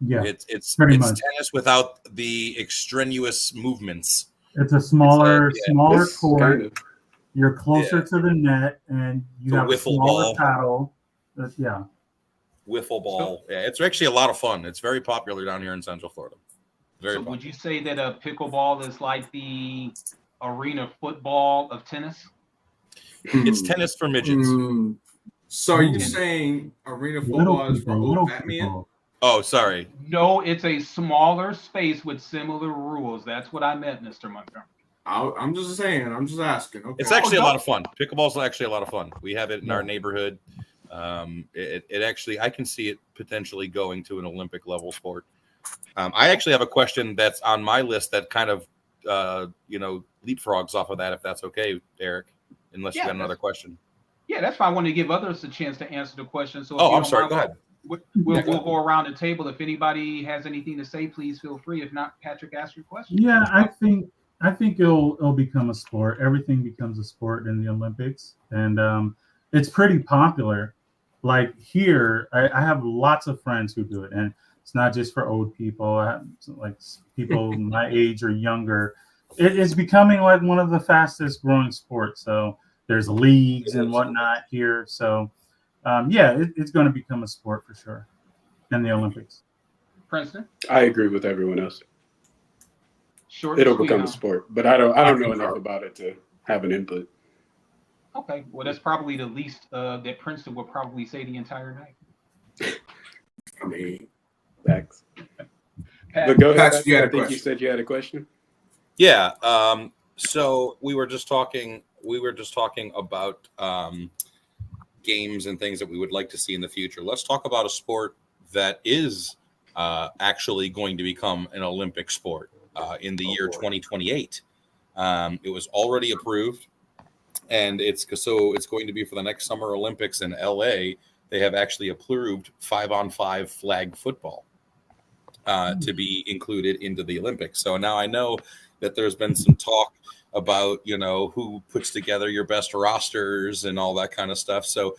Yeah. It's pretty much. tennis without the extraneous movements. It's a smaller It's court. kind of. You're closer Yeah. to the net, and you The have a wiffle smaller ball. paddle. Yeah. Wiffle ball. Yeah, it's actually a lot of fun. It's very popular down here in Central Florida. Very So popular. would you say that a pickleball is like the arena football of tennis? It's tennis for midgets. So are you Ooh. saying arena Little football is for people, old little fat men? people. Oh, sorry. No, it's a smaller space with similar rules. That's what I meant, Mr. Montgomery. I'm just saying. I'm just asking. Okay. It's actually a lot of fun. Pickleball's actually a lot of fun. We have it in our neighborhood. It actually, I can see it potentially going to an Olympic level sport. I actually have a question that's on my list that kind of, leapfrogs off of that, if that's okay, Eric, unless you Yeah, got another question. Yeah, that's fine. I want to give others a chance to answer the question. So if Oh, you I'm don't sorry. mind, Go ahead. We'll go around the table. If anybody has anything to say, please feel free. If not, Patrick, ask your question. Yeah, I think it'll become a sport. Everything becomes a sport in the Olympics, and it's pretty popular. Like here, I have lots of friends who do it, and it's not just for old people. I have, like people my age or younger. It's becoming like one of the fastest growing sports. So there's leagues and whatnot here. So it's going to become a sport for sure in the Olympics. Princeton? I agree with everyone else. Short It'll and sweet, become a huh? sport, but I don't know enough about it to have an input. Okay, well, that's probably the least that Princeton would probably say the entire night. I mean, Facts. Pat, But go ahead. Patrick, you had a I think you question. said you had a question. Yeah. So we were just talking about games and things that we would like to see in the future. Let's talk about a sport that is actually going to become an Olympic sport in the year 2028. It was already approved, and it's going to be for the next Summer Olympics in LA. They have actually approved 5-on-5 flag football to be included into the Olympics. So now I know that there's been some talk about, who puts together your best rosters and all that kind of stuff. So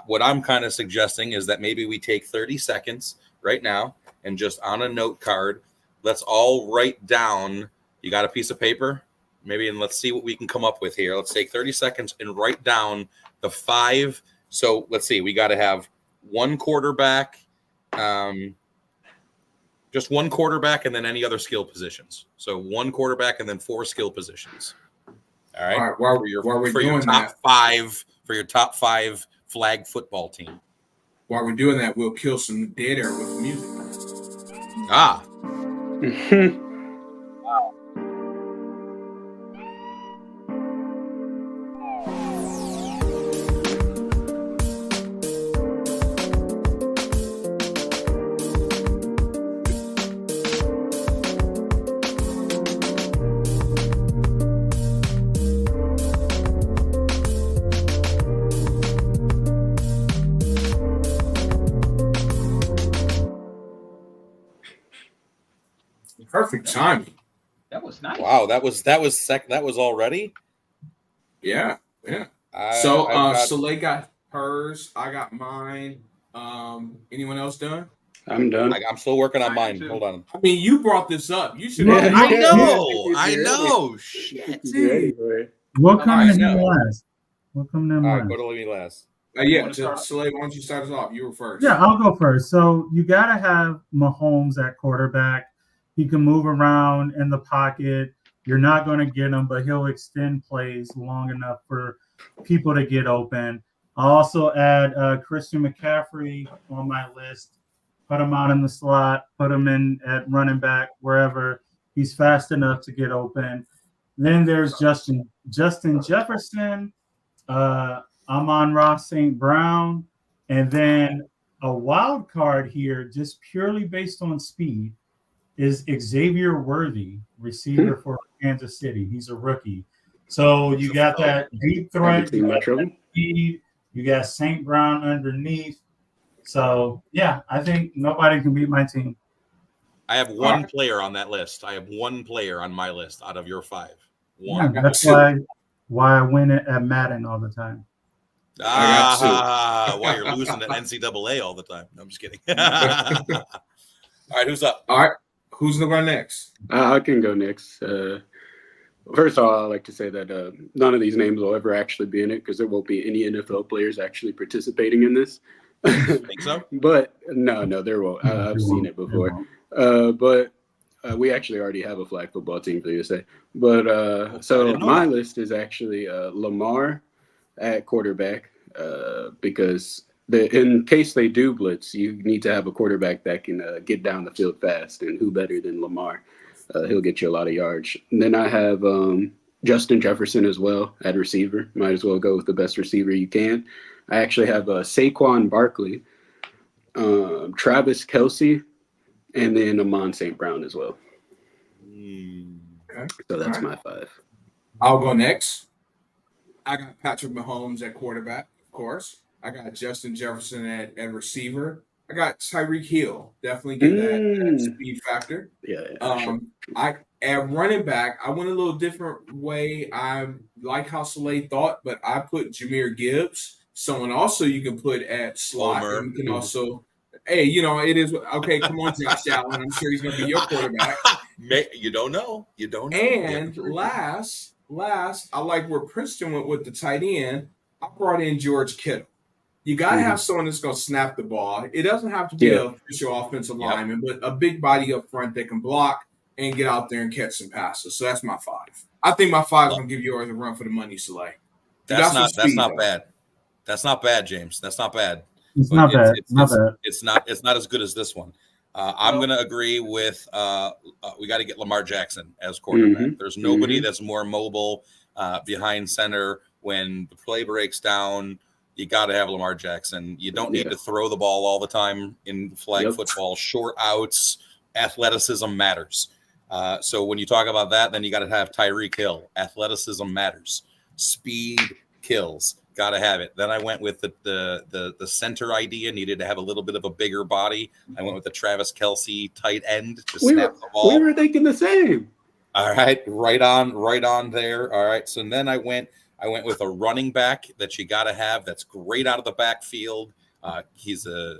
what I'm kind of suggesting is that maybe we take 30 seconds right now and just on a note card, let's all write down. You got a piece of paper? Maybe, and let's see what we can come up with here. Let's take 30 seconds and write down the 5. So let's see, we got to have one quarterback, just one quarterback, and then any other skill positions. So one quarterback and then 4 skill positions. All right. All right, while we're doing that, For your top 5 flag football team. while we're doing that, we'll kill some dead air with music. Ah. Perfect timing. that was nice. Wow, that was already? Yeah. I've So got- Soleil got hers. I got mine. Anyone else done? I'm done. I'm still working on I mine. am too. Hold on. I mean, you brought this up. You should. Yeah, have I yeah. know. Yeah, I you're know. ready. Shit. You're ready for it. We'll come I to him know. last. We'll come to him All right, last. go to me last. Yeah, wanna start? Slade, why don't you start us off? You were first. Yeah, I'll go first. So you got to have Mahomes at quarterback. He can move around in the pocket. You're not going to get him, but he'll extend plays long enough for people to get open. I'll also add Christian McCaffrey on my list. Put him out in the slot. Put him in at running back, wherever. He's fast enough to get open. Then there's Justin Jefferson, Amon-Ra St. Brown, and then a wild card here, just purely based on speed, is Xavier Worthy, receiver for Kansas City. He's a rookie. So you got that deep threat, you got that speed, you got St. Brown underneath. So, yeah, I think nobody can beat my team. I have one player on that list. I have one player on my list out of your 5. One. Yeah, that's why I win it at Madden all the time. Why you're losing at NCAA all the time. No, I'm just kidding. All right, who's up? All right, who's going to go next? I can go next. First of all, I'd like to say that none of these names will ever actually be in it because there won't be any NFL players actually participating in this. Think so? But no, there won't. I've seen it before. But we actually already have a flag football team for you to say. But so my list is actually Lamar at quarterback because in case they do blitz, you need to have a quarterback that can get down the field fast. And who better than Lamar? He'll get you a lot of yards. And then I have Justin Jefferson as well at receiver. Might as well go with the best receiver you can. I actually have Saquon Barkley, Travis Kelce, and then Amon St. Brown as well. Okay. So that's my 5. I'll go next. I got Patrick Mahomes at quarterback, of course. I got Justin Jefferson at receiver. I got Tyreek Hill. Definitely get that speed factor. Yeah. Sure. I at running back, I went a little different way. I like how Soleil thought, but I put Jahmyr Gibbs. Someone also you can put at slot. And you can also, hey, it is okay. Come on, Josh Allen. I'm sure he's going to be your quarterback. You don't know. You don't know. And last, I like where Princeton went with the tight end. I brought in George Kittle. You got to have someone that's going to snap the ball. It doesn't have to be an official offensive lineman, but a big body up front that can block and get out there and catch some passes. So that's my 5. I think my 5 is going to give yours a run for the money, Soleil. That's not bad. That's not bad, James. That's not bad. It's not bad. It's not as good as this one. I'm going to agree with we got to get Lamar Jackson as quarterback. There's nobody that's more mobile behind center when the play breaks down. You got to have Lamar Jackson. You don't need to throw the ball all the time in flag football. Short outs, athleticism matters. So when you talk about that, then you got to have Tyreek Hill. Athleticism matters. Speed kills. Got to have it. Then I went with the center idea. Needed to have a little bit of a bigger body. I went with the Travis Kelce tight end to snap the ball. We were thinking the same. All right, right on there. All right, so then I went with a running back that you got to have. That's great out of the backfield. He's a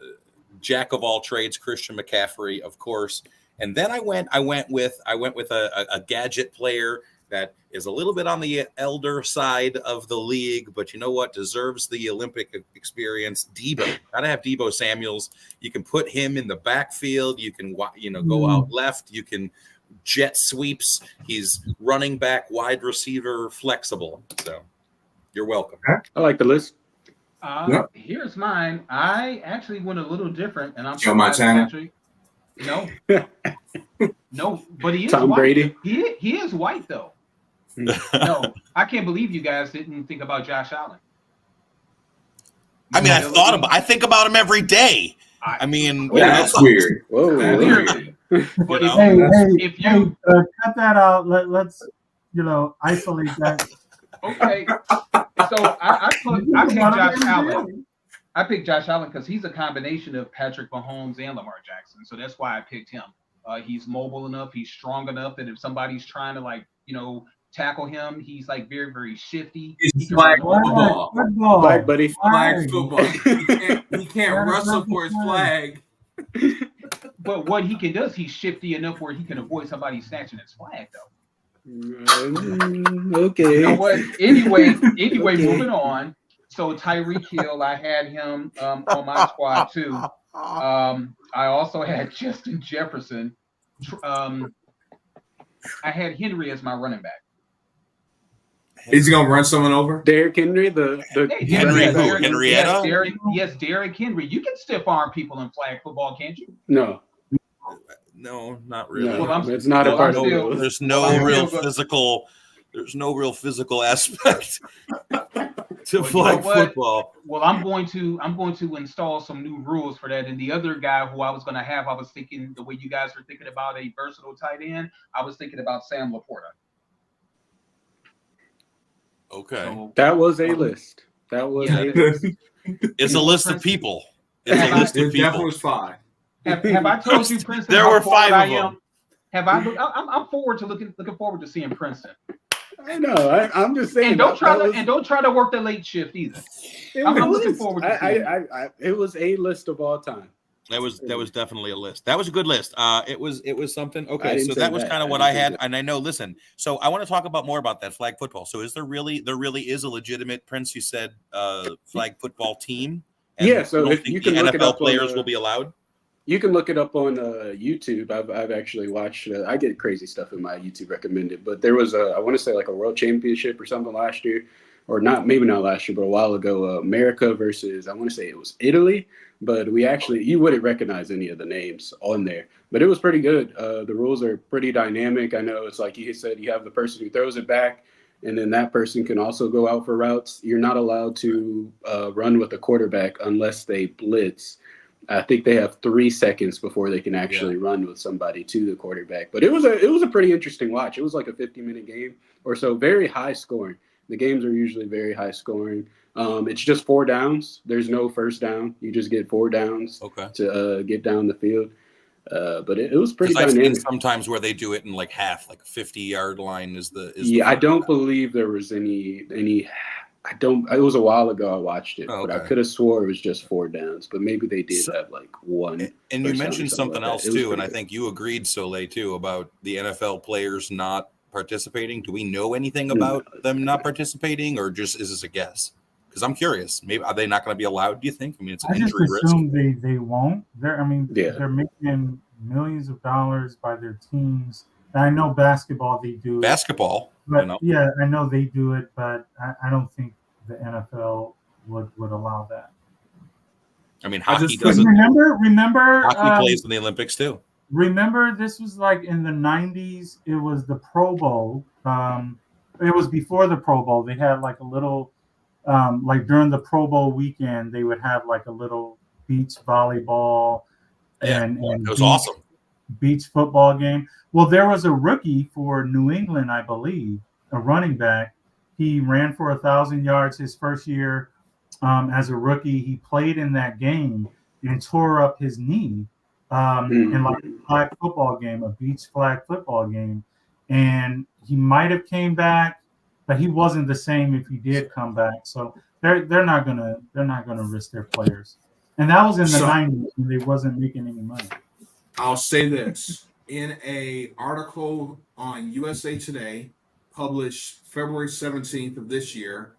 jack of all trades, Christian McCaffrey, of course. And then I went with a gadget player that is a little bit on the elder side of the league, but you know what? Deserves the Olympic experience. Debo. Got to have Debo Samuels. You can put him in the backfield. You can go out left. You can jet sweeps. He's running back, wide receiver, flexible. So you're welcome. I like the list. Here's mine. I actually went a little different, and I'm Joe Montana. No, no, but he is Tom white. Brady. He is white though. No, I can't believe you guys didn't think about Josh Allen. I mean, I think about him every day. I mean, that's weird. Whoa, weird. But if you cut that out, let's isolate that. Okay, so I picked Josh Allen. I picked Josh Allen because he's a combination of Patrick Mahomes and Lamar Jackson. So that's why I picked him. He's mobile enough. He's strong enough that if somebody's trying to tackle him, he's like very, very shifty. He's flag football. But he's flag football. He can't wrestle for his flag. But what he can do is he's shifty enough where he can avoid somebody snatching his flag, though. Okay. You know what? Anyway, Okay. moving on. So Tyreek Hill, I had him on my squad too. I also had Justin Jefferson. I had Henry as my running back. Is he gonna run someone over? Derrick Henry, the Hey, Henry yes, who? Derrick- Henrietta? Yes, Derrick Henry. You can stiff arm people in flag football, can't you? No, No, not really. no, Well, it's not a well, part I'm of the still- rules. There's well, no I'm real still go- physical. There's no real physical aspect to Well, flag you know what? football. Well, I'm going to install some new rules for that. And the other guy who I was going to have, I was thinking the way you guys are thinking about a versatile tight end. I was thinking about Sam Laporta. Okay, So, That was a list. That was Yeah. a list. it's a list of people. It's a list It of definitely people. was 5. have I told you, Princeton? There how were forward 5 I of am? them. Have I? I'm forward to looking forward to seeing Princeton. I know. I'm just saying. And don't try that to work the late shift either. it I'm was a looking list. forward to seeing It was a list of all time. That was definitely a list. That was a good list. It was something. I Okay, didn't so say that was that. kind of I what didn't I say had, that. and I know. Listen, so I want to talk about more about that flag football. So is there really is a legitimate, Prince? You said flag football team. And Yeah, so you don't if think you can the look it NFL up on players the- will be allowed. You can look it up on YouTube. I've actually watched. I get crazy stuff in my YouTube recommended, but there was I want to say like a world championship or something last year, or not, maybe not last year, but a while ago. America versus I want to say it was Italy, but you wouldn't recognize any of the names on there, but it was pretty good. The rules are pretty dynamic. I know it's like you said, you have the person who throws it back, and then that person can also go out for routes. You're not allowed to run with a quarterback unless they blitz. I think they have 3 seconds before they can actually run with somebody to the quarterback. But it was a pretty interesting watch. It was like a 50-minute game or so, very high scoring. The games are usually very high scoring. It's just 4 downs. There's no first down. You just get 4 downs to get down the field. But it was pretty I've dynamic. seen sometimes where they do it in like half, like 50-yard line is the. I don't believe there was any. It was a while ago I watched it, but I could have swore it was just 4 downs. But maybe they did have like 1. And you mentioned something like else too, and I think you agreed, Soleil, too, about the NFL players not participating. Do we know anything about them not participating, or just is this a guess? Because I'm curious. Maybe are they not going to be allowed? Do you think? I mean, it's an injury risk. I just assume they won't. They're making millions of dollars by their teams. And I know basketball they do. Basketball. But yeah, I know they do it, but I don't think the NFL would allow that. I mean, hockey doesn't. Remember, hockey plays in the Olympics too. Remember, this was like in the 90s. It was the Pro Bowl. It was before the Pro Bowl. They had like a little, like during the Pro Bowl weekend, they would have like a little beach volleyball and it was awesome. Beach football game. Well, there was a rookie for New England, I believe, a running back. He ran for 1,000 yards his first year as a rookie. He played in that game and tore up his knee in like a flag football game, a beach flag football game. And he might have came back, but he wasn't the same if he did come back. So they're not gonna risk their players. And that was in the 90s when they wasn't making any money. I'll say this. In a article on USA Today, published February 17th of this year,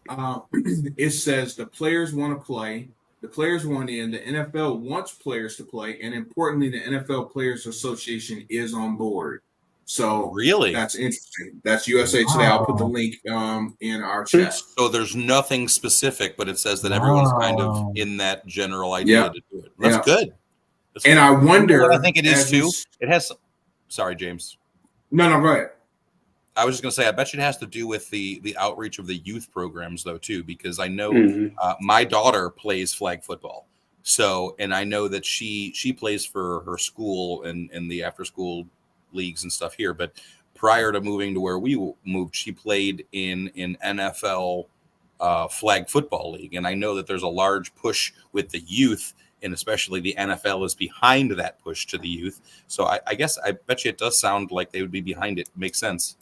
it says the players want to play, the players want in, the NFL wants players to play, and importantly, the NFL Players Association is on board. So really, that's interesting. That's USA Today. I'll put the link in our chat. So there's nothing specific, but it says that everyone's kind of in that general idea to do it. That's good. And I wonder. I think it is too. It has. Sorry, James. No, go ahead. I was just going to say, I bet you it has to do with the outreach of the youth programs, though, too, because I know my daughter plays flag football. So, and I know that she plays for her school and the after school leagues and stuff here. But prior to moving to where we moved, she played in an NFL flag football league. And I know that there's a large push with the youth, and especially the NFL is behind that push to the youth. So I guess I bet you it does sound like they would be behind it. Makes sense.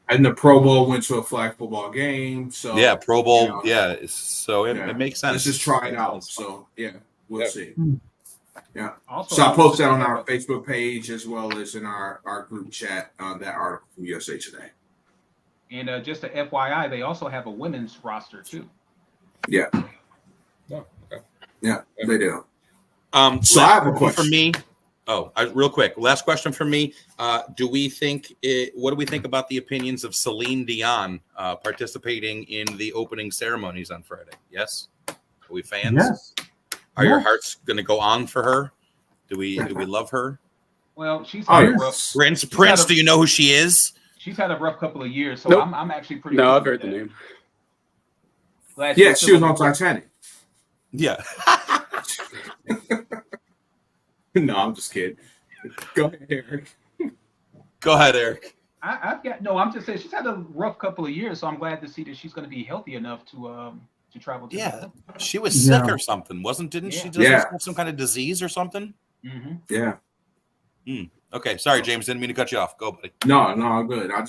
And the Pro Bowl went to a flag football game. So yeah, Pro Bowl. So it makes sense. Let's just try it out. So we'll see. Yeah. Also, So I posted they on have our Facebook page as well as in our group chat that article from USA Today. and just a FYI, they also have a women's roster too. Yeah. Oh, okay. Yeah, they do. So I have a for question. me. Real quick, last question from me. What do we think about the opinions of Celine Dion participating in the opening ceremonies on Friday? Yes, are we fans? Yes. Are your Yes. hearts going to go on for her? Do we love her? Well, she's Oh, had a yes. rough. Prince, do you know who she is? She's had a rough couple of years, so Nope. I'm actually pretty. No, cool I've with heard the that. name. Glad Yeah, still she was the on court. Titanic. Yeah. No, I'm just kidding. Go ahead, Eric. Go ahead, Eric. I've got no. I'm just saying she's had a rough couple of years, so I'm glad to see that she's going to be healthy enough to travel to. Yeah, she was sick or something, didn't she? Just have some kind of disease or something? Mm-hmm. Yeah. Okay, sorry, James. Didn't mean to cut you off. Go, buddy. No, I'm good. I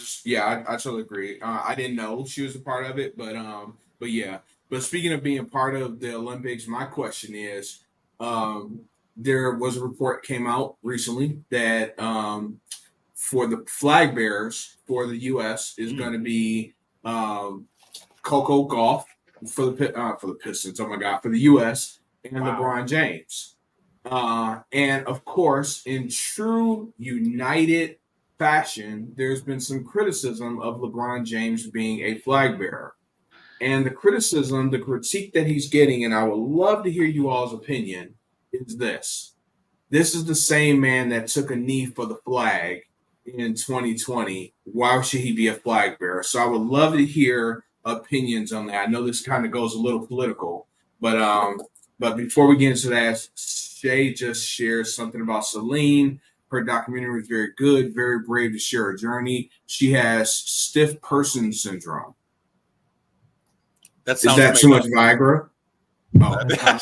totally agree. I didn't know she was a part of it, but yeah. But speaking of being part of the Olympics, my question is, there was a report came out recently that for the flag bearers for the U.S. is going to be Coco Gauff for the Pistons. Oh my God, for the U.S. and LeBron James. And of course, in true United fashion, there's been some criticism of LeBron James being a flag bearer. And the critique that he's getting, and I would love to hear you all's opinion, is this. This is the same man that took a knee for the flag in 2020. Why should he be a flag bearer? So I would love to hear opinions on that. I know this kind of goes a little political, but before we get into that, Shay just shared something about Celine. Her documentary was very good, very brave to share her journey. She has stiff person syndrome. That Is sounds that too much up. Viagra? Oh. Oh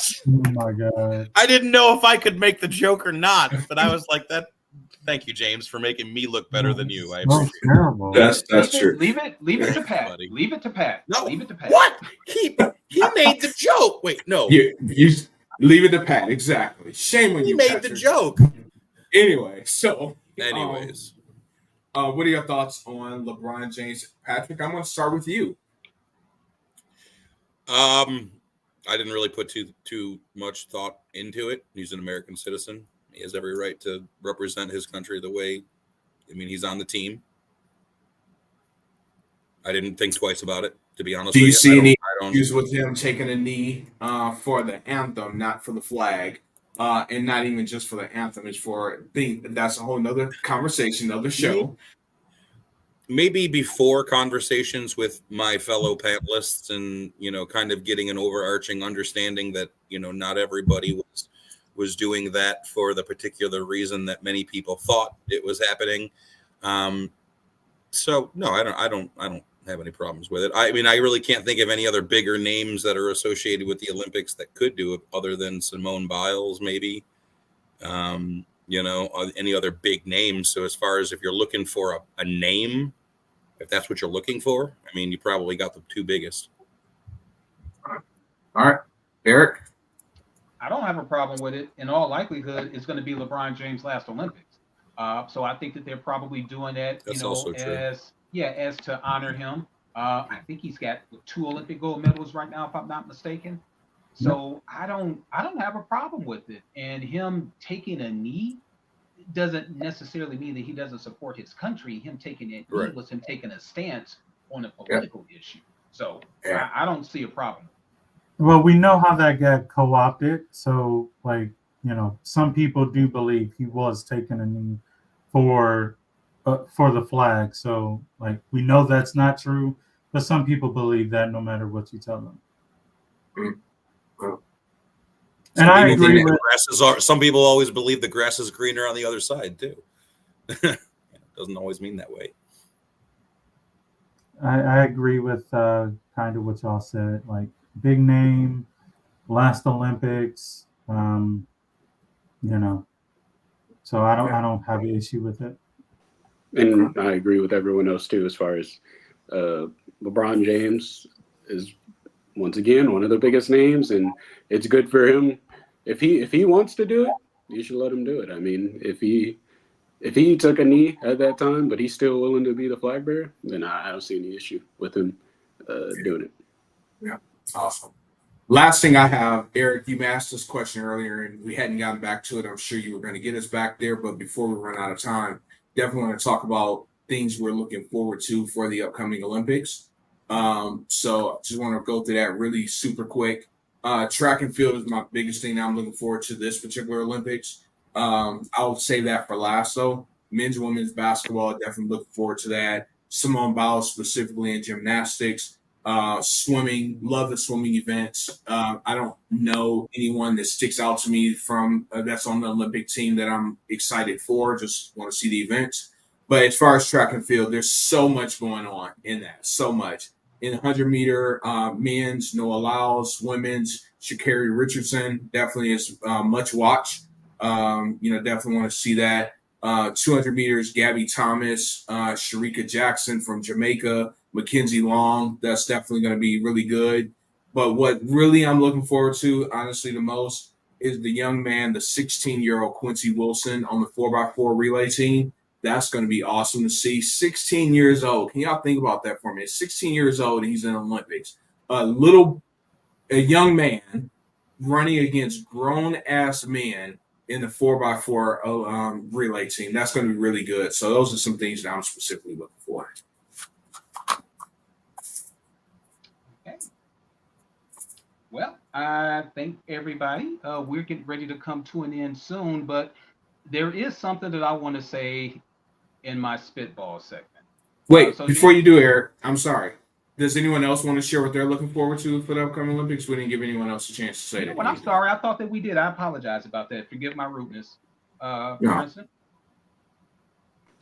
my God. I didn't know if I could make the joke or not, but I was like that. Thank you, James, for making me look better than you. I appreciate it. Terrible. That's true. Leave it to Pat. Buddy. Leave it to Pat. No, leave it to Pat. What? He made the joke. Wait, no. You leave it to Pat. Exactly. Shame on you. He made Patrick. the joke. Anyway, so Anyways, what are your thoughts on LeBron James? Patrick, I'm going to start with you. I didn't really put too much thought into it. He's an American citizen. He has every right to represent his country the way. I mean, he's on the team. I didn't think twice about it, to be honest. Do you with see any don't, issues with him taking a knee for the anthem, not for the flag, and not even just for the anthem? It's for that's a whole nother conversation, another show. Maybe before conversations with my fellow panelists, and kind of getting an overarching understanding that not everybody was doing that for the particular reason that many people thought it was happening. So no, I don't have any problems with it. I mean, I really can't think of any other bigger names that are associated with the Olympics that could do it other than Simone Biles, maybe. Any other big names. So as far as if you're looking for a name, if that's what you're looking for, I mean, you probably got the two biggest. All right, Eric. I don't have a problem with it. In all likelihood, it's going to be LeBron James' last Olympics. So I think that they're probably doing that, That's also true. as to honor him. I think he's got 2 Olympic gold medals right now, if I'm not mistaken. So I don't have a problem with it. And him taking a knee doesn't necessarily mean that he doesn't support his country. Him taking a knee was him taking a stance on a political issue. So I don't see a problem. Well, we know how that got co-opted. So, some people do believe he was taking a knee for the flag. So, we know that's not true, but some people believe that no matter what you tell them. And I agree with some people always believe the grass is greener on the other side too. Doesn't always mean that way. I agree with kind of what y'all said. Big name, last Olympics, So I don't have an issue with it. And I agree with everyone else too, as far as LeBron James is once again one of the biggest names, and it's good for him if he wants to do it. You should let him do it. I mean, if he took a knee at that time, but he's still willing to be the flag bearer, then I don't see any issue with him doing it. Yeah, awesome. Last thing I have, Eric, you asked this question earlier and we hadn't gotten back to it. I'm sure you were going to get us back there, but before we run out of time, definitely want to talk about things we're looking forward to for the upcoming Olympics. So I just want to go through that really super quick. Track and field is my biggest thing that I'm looking forward to this particular Olympics. I'll save that for last though. Men's and women's basketball, definitely looking forward to that. Simone Biles specifically in gymnastics. Swimming, love the swimming events. I don't know anyone that sticks out to me from that's on the Olympic team that I'm excited for. Just want to see the events. But as far as track and field, there's so much going on in that. So much. In 100-meter, men's, Noah Lyles, women's, Sha'Carri Richardson definitely is much watch. Definitely want to see that. 200 meters, Gabby Thomas, Sharika Jackson from Jamaica, Mackenzie Long. That's definitely going to be really good. But what really I'm looking forward to, honestly, the most is the young man, the 16-year-old Quincy Wilson on the 4x4 relay team. That's going to be awesome to see. 16 years old. Can y'all think about that for me? 16 years old and he's in the Olympics. A young man running against grown-ass men in the 4x4 relay team. That's going to be really good. So those are some things that I'm specifically looking for. Okay. Well, I think everybody, we're getting ready to come to an end soon, but there is something that I want to say in my spitball segment. Wait, before you do, Eric, I'm sorry. Does anyone else want to share what they're looking forward to for the upcoming Olympics? We didn't give anyone else a chance to say that. I'm sorry. I thought that we did. I apologize about that. Forgive my rudeness. Princeton?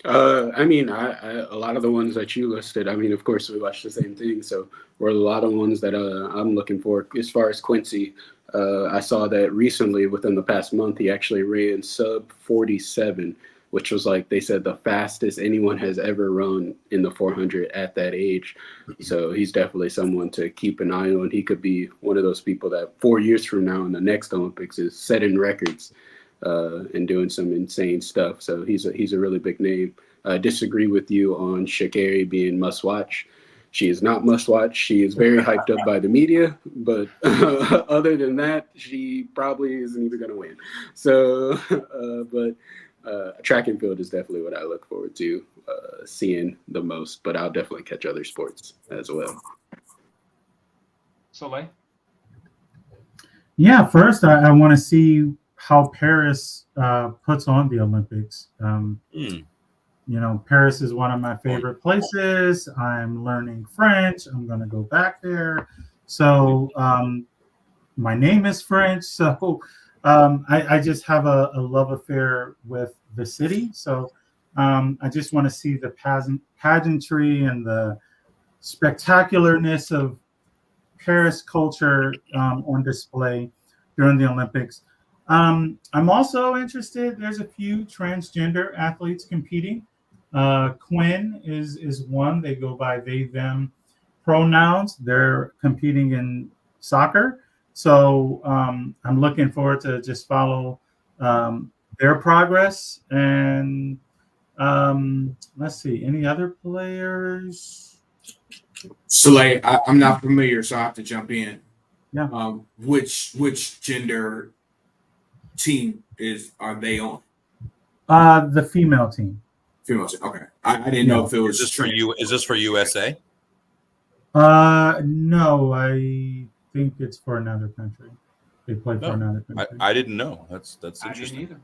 I mean, a lot of the ones that you listed, I mean, of course, we watched the same thing. So were a lot of ones that I'm looking for. As far as Quincy, I saw that recently within the past month, he actually ran sub 47, which was like they said the fastest anyone has ever run in the 400 at that age. So he's definitely someone to keep an eye on. He could be one of those people that 4 years from now in the next Olympics is setting records and doing some insane stuff. So he's a really big name. I disagree with you on Sha'Carri being must watch. She is not must watch. She is very hyped up by the media, but other than that, she probably isn't even going to win. So, track and field is definitely what I look forward to seeing the most, but I'll definitely catch other sports as well. Soleil? Yeah, first I want to see how Paris puts on the Olympics. Paris is one of my favorite places. I'm learning French. I'm going to go back there. So my name is French. So I just have a love affair with the city. So I just want to see the pageantry and the spectacularness of Paris culture on display during the Olympics. I'm also interested. There's a few transgender athletes competing. Quinn is one. They go by they, them pronouns. They're competing in soccer. So I'm looking forward to just follow their progress. And let's see, any other players? Soleil, I'm not familiar, so I have to jump in. Yeah. Which gender team are they on? The female team. Female team. Okay. I didn't know if it was. Is this for USA? No, I think it's for another country. They play for another country. I didn't know. That's interesting.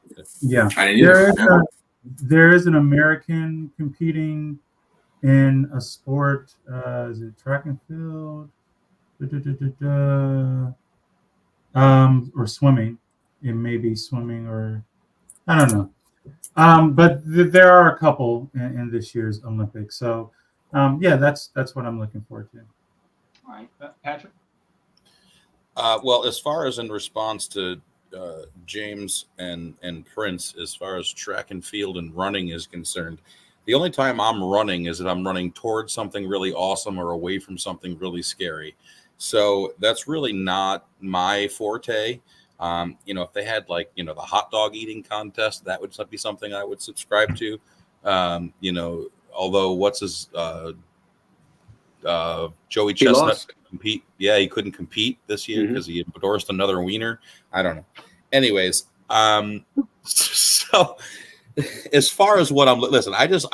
Yeah. I didn't either. There is an American competing in a sport. Is it track and field? Or swimming. It may be swimming or I don't know. But there are a couple in this year's Olympics. So that's what I'm looking forward to. All right, Patrick. Well, as far as in response to James and Prince, as far as track and field and running is concerned, the only time I'm running is that I'm running towards something really awesome or away from something really scary. So that's really not my forte. If they had like, the hot dog eating contest, that would be something I would subscribe to. Although what's his Joey He Chestnut lost. compete. Yeah, he couldn't compete this year because he endorsed another wiener. I don't know. Anyways, so as far as what I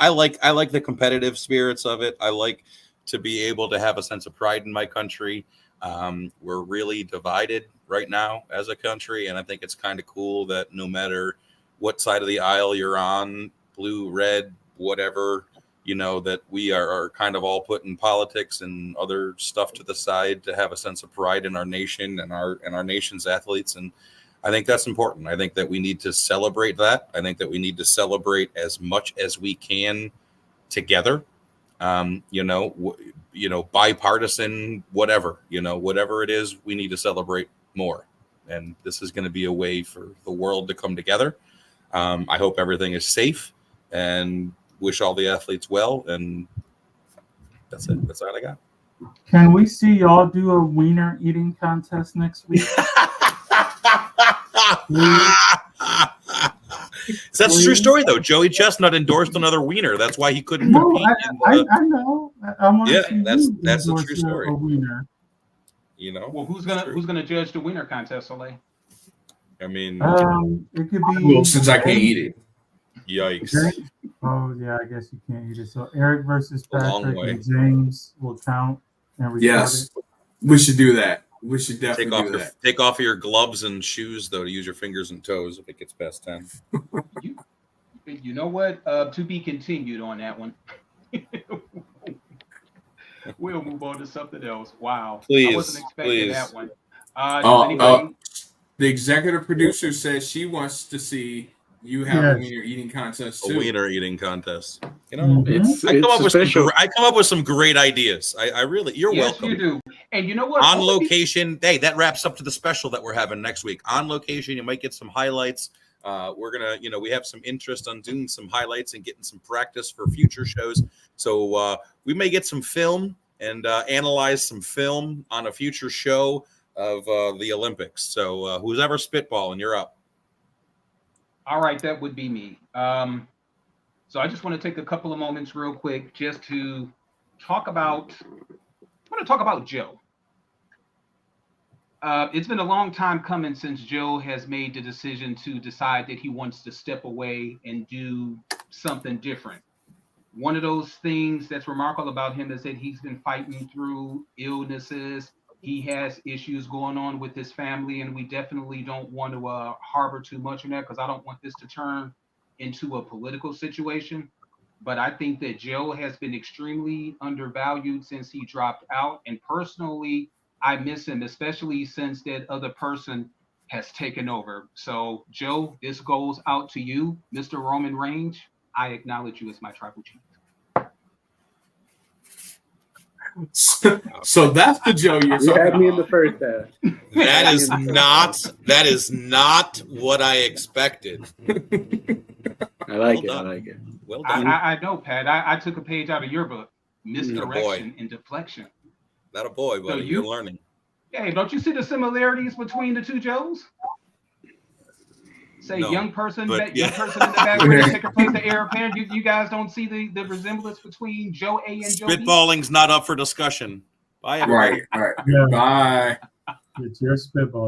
like the competitive spirits of it. I like to be able to have a sense of pride in my country. We're really divided right now as a country, and I think it's kind of cool that no matter what side of the aisle you're on, blue, red, whatever, that we are kind of all putting politics and other stuff to the side to have a sense of pride in our nation and our nation's athletes. And I think that's important. I think that we need to celebrate that. I think that we need to celebrate as much as we can together. Bipartisan, whatever it is, we need to celebrate more. And this is going to be a way for the world to come together. I hope everything is safe, and wish all the athletes well. And that's it. That's all I got. Can we see y'all do a wiener eating contest next week? That's a true story, though. Joey Chestnut endorsed another wiener. That's why he couldn't No, compete. I know. I want to see that's a endorse true story. a wiener. Well, who's gonna judge the winner contest, Soleil? I mean, it could be. Well, since I can't eat it. Yikes. Oh yeah, I guess you can't eat it. So Eric versus A long Patrick way. and James will count and record Yes, it. we should do that. We should definitely do that. Take off your gloves and shoes, though, to use your fingers and toes if it gets past 10. You know what? To be continued on that one. We'll move on to something else. Wow. Please, I wasn't expecting that one. The executive producer says she wants to see you have a wiener eating contest too. A wiener eating contest. I come up with some great ideas. I really, you're welcome. Yes, you do. And you know what? On location, hey, that wraps up to the special that we're having next week. On location, you might get some highlights. We're gonna, we have some interest on doing some highlights and getting some practice for future shows. So we may get some film and analyze some film on a future show of the Olympics. So who's ever spitballing, you're up. All right, that would be me. So I just want to take a couple of moments real quick just to talk about Joe. It's been a long time coming since Joe has made the decision to decide that he wants to step away and do something different. One of those things that's remarkable about him is that he's been fighting through illnesses. He has issues going on with his family, and we definitely don't want to harbor too much in that, because I don't want this to turn into a political situation. But I think that Joe has been extremely undervalued since he dropped out. And personally, I miss him, especially since that other person has taken over. So, Joe, this goes out to you, Mr. Roman Reigns. I acknowledge you as my tribal chief. So that's the Joe you're You talking had me in about. the first half. That is not what I expected. I like it. Well done. I know, Pat. I took a page out of your book, Misdirection and Deflection. Not a boy, buddy. So You're learning. Hey, don't you see the similarities between the two Joes? Say No, young person but, young person in the background taking place the heir apparent. You guys don't see the resemblance between Joe A and Joe B? Spitballing's not up for discussion. Bye, everybody. Right. Yeah. Bye. It's your spitball.